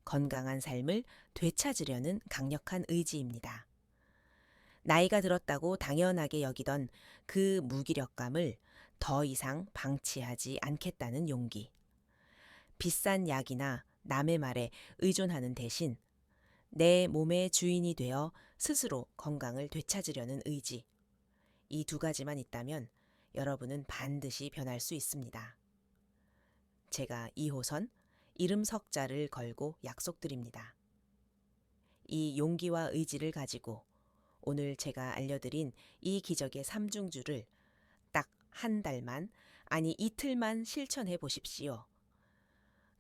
건강한 삶을 되찾으려는 강력한 의지입니다. 나이가 들었다고 당연하게 여기던 그 무기력감을 더 이상 방치하지 않겠다는 용기. 비싼 약이나 남의 말에 의존하는 대신 내 몸의 주인이 되어 스스로 건강을 되찾으려는 의지. 이 두 가지만 있다면 여러분은 반드시 변할 수 있습니다. 제가 2호선 이름 석자를 걸고 약속드립니다. 이 용기와 의지를 가지고 오늘 제가 알려드린 이 기적의 삼중주를 딱 한 달만, 아니 이틀만 실천해 보십시오.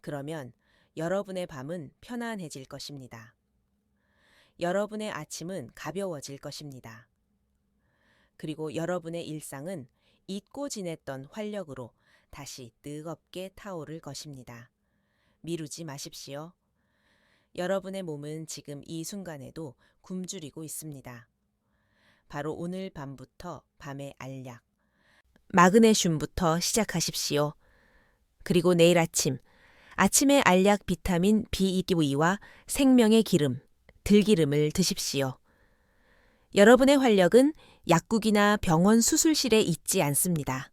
그러면 여러분의 밤은 편안해질 것입니다. 여러분의 아침은 가벼워질 것입니다. 그리고 여러분의 일상은 잊고 지냈던 활력으로 다시 뜨겁게 타오를 것입니다. 미루지 마십시오. 여러분의 몸은 지금 이 순간에도 굶주리고 있습니다. 바로 오늘 밤부터 밤의 알약, 마그네슘부터 시작하십시오. 그리고 내일 아침에 알약 비타민 B2와 생명의 기름, 들기름을 드십시오. 여러분의 활력은 약국이나 병원 수술실에 있지 않습니다.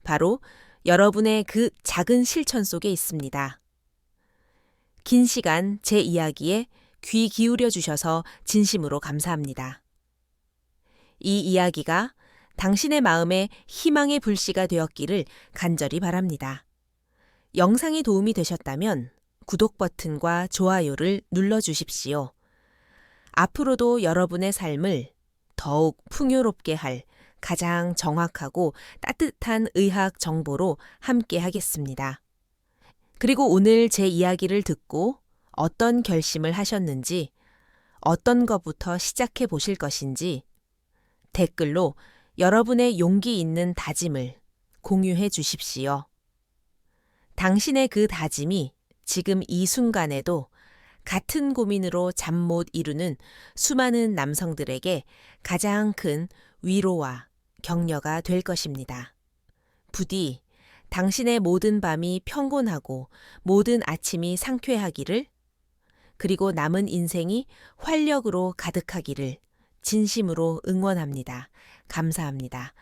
바로 여러분의 그 작은 실천 속에 있습니다. 긴 시간 제 이야기에 귀 기울여 주셔서 진심으로 감사합니다. 이 이야기가 당신의 마음에 희망의 불씨가 되었기를 간절히 바랍니다. 영상이 도움이 되셨다면 구독 버튼과 좋아요를 눌러주십시오. 앞으로도 여러분의 삶을 더욱 풍요롭게 할 가장 정확하고 따뜻한 의학 정보로 함께 하겠습니다. 그리고 오늘 제 이야기를 듣고 어떤 결심을 하셨는지, 어떤 것부터 시작해 보실 것인지 댓글로 여러분의 용기 있는 다짐을 공유해 주십시오. 당신의 그 다짐이 지금 이 순간에도 같은 고민으로 잠 못 이루는 수많은 남성들에게 가장 큰 위로와 격려가 될 것입니다. 부디 당신의 모든 밤이 평온하고 모든 아침이 상쾌하기를, 그리고 남은 인생이 활력으로 가득하기를 진심으로 응원합니다. 감사합니다.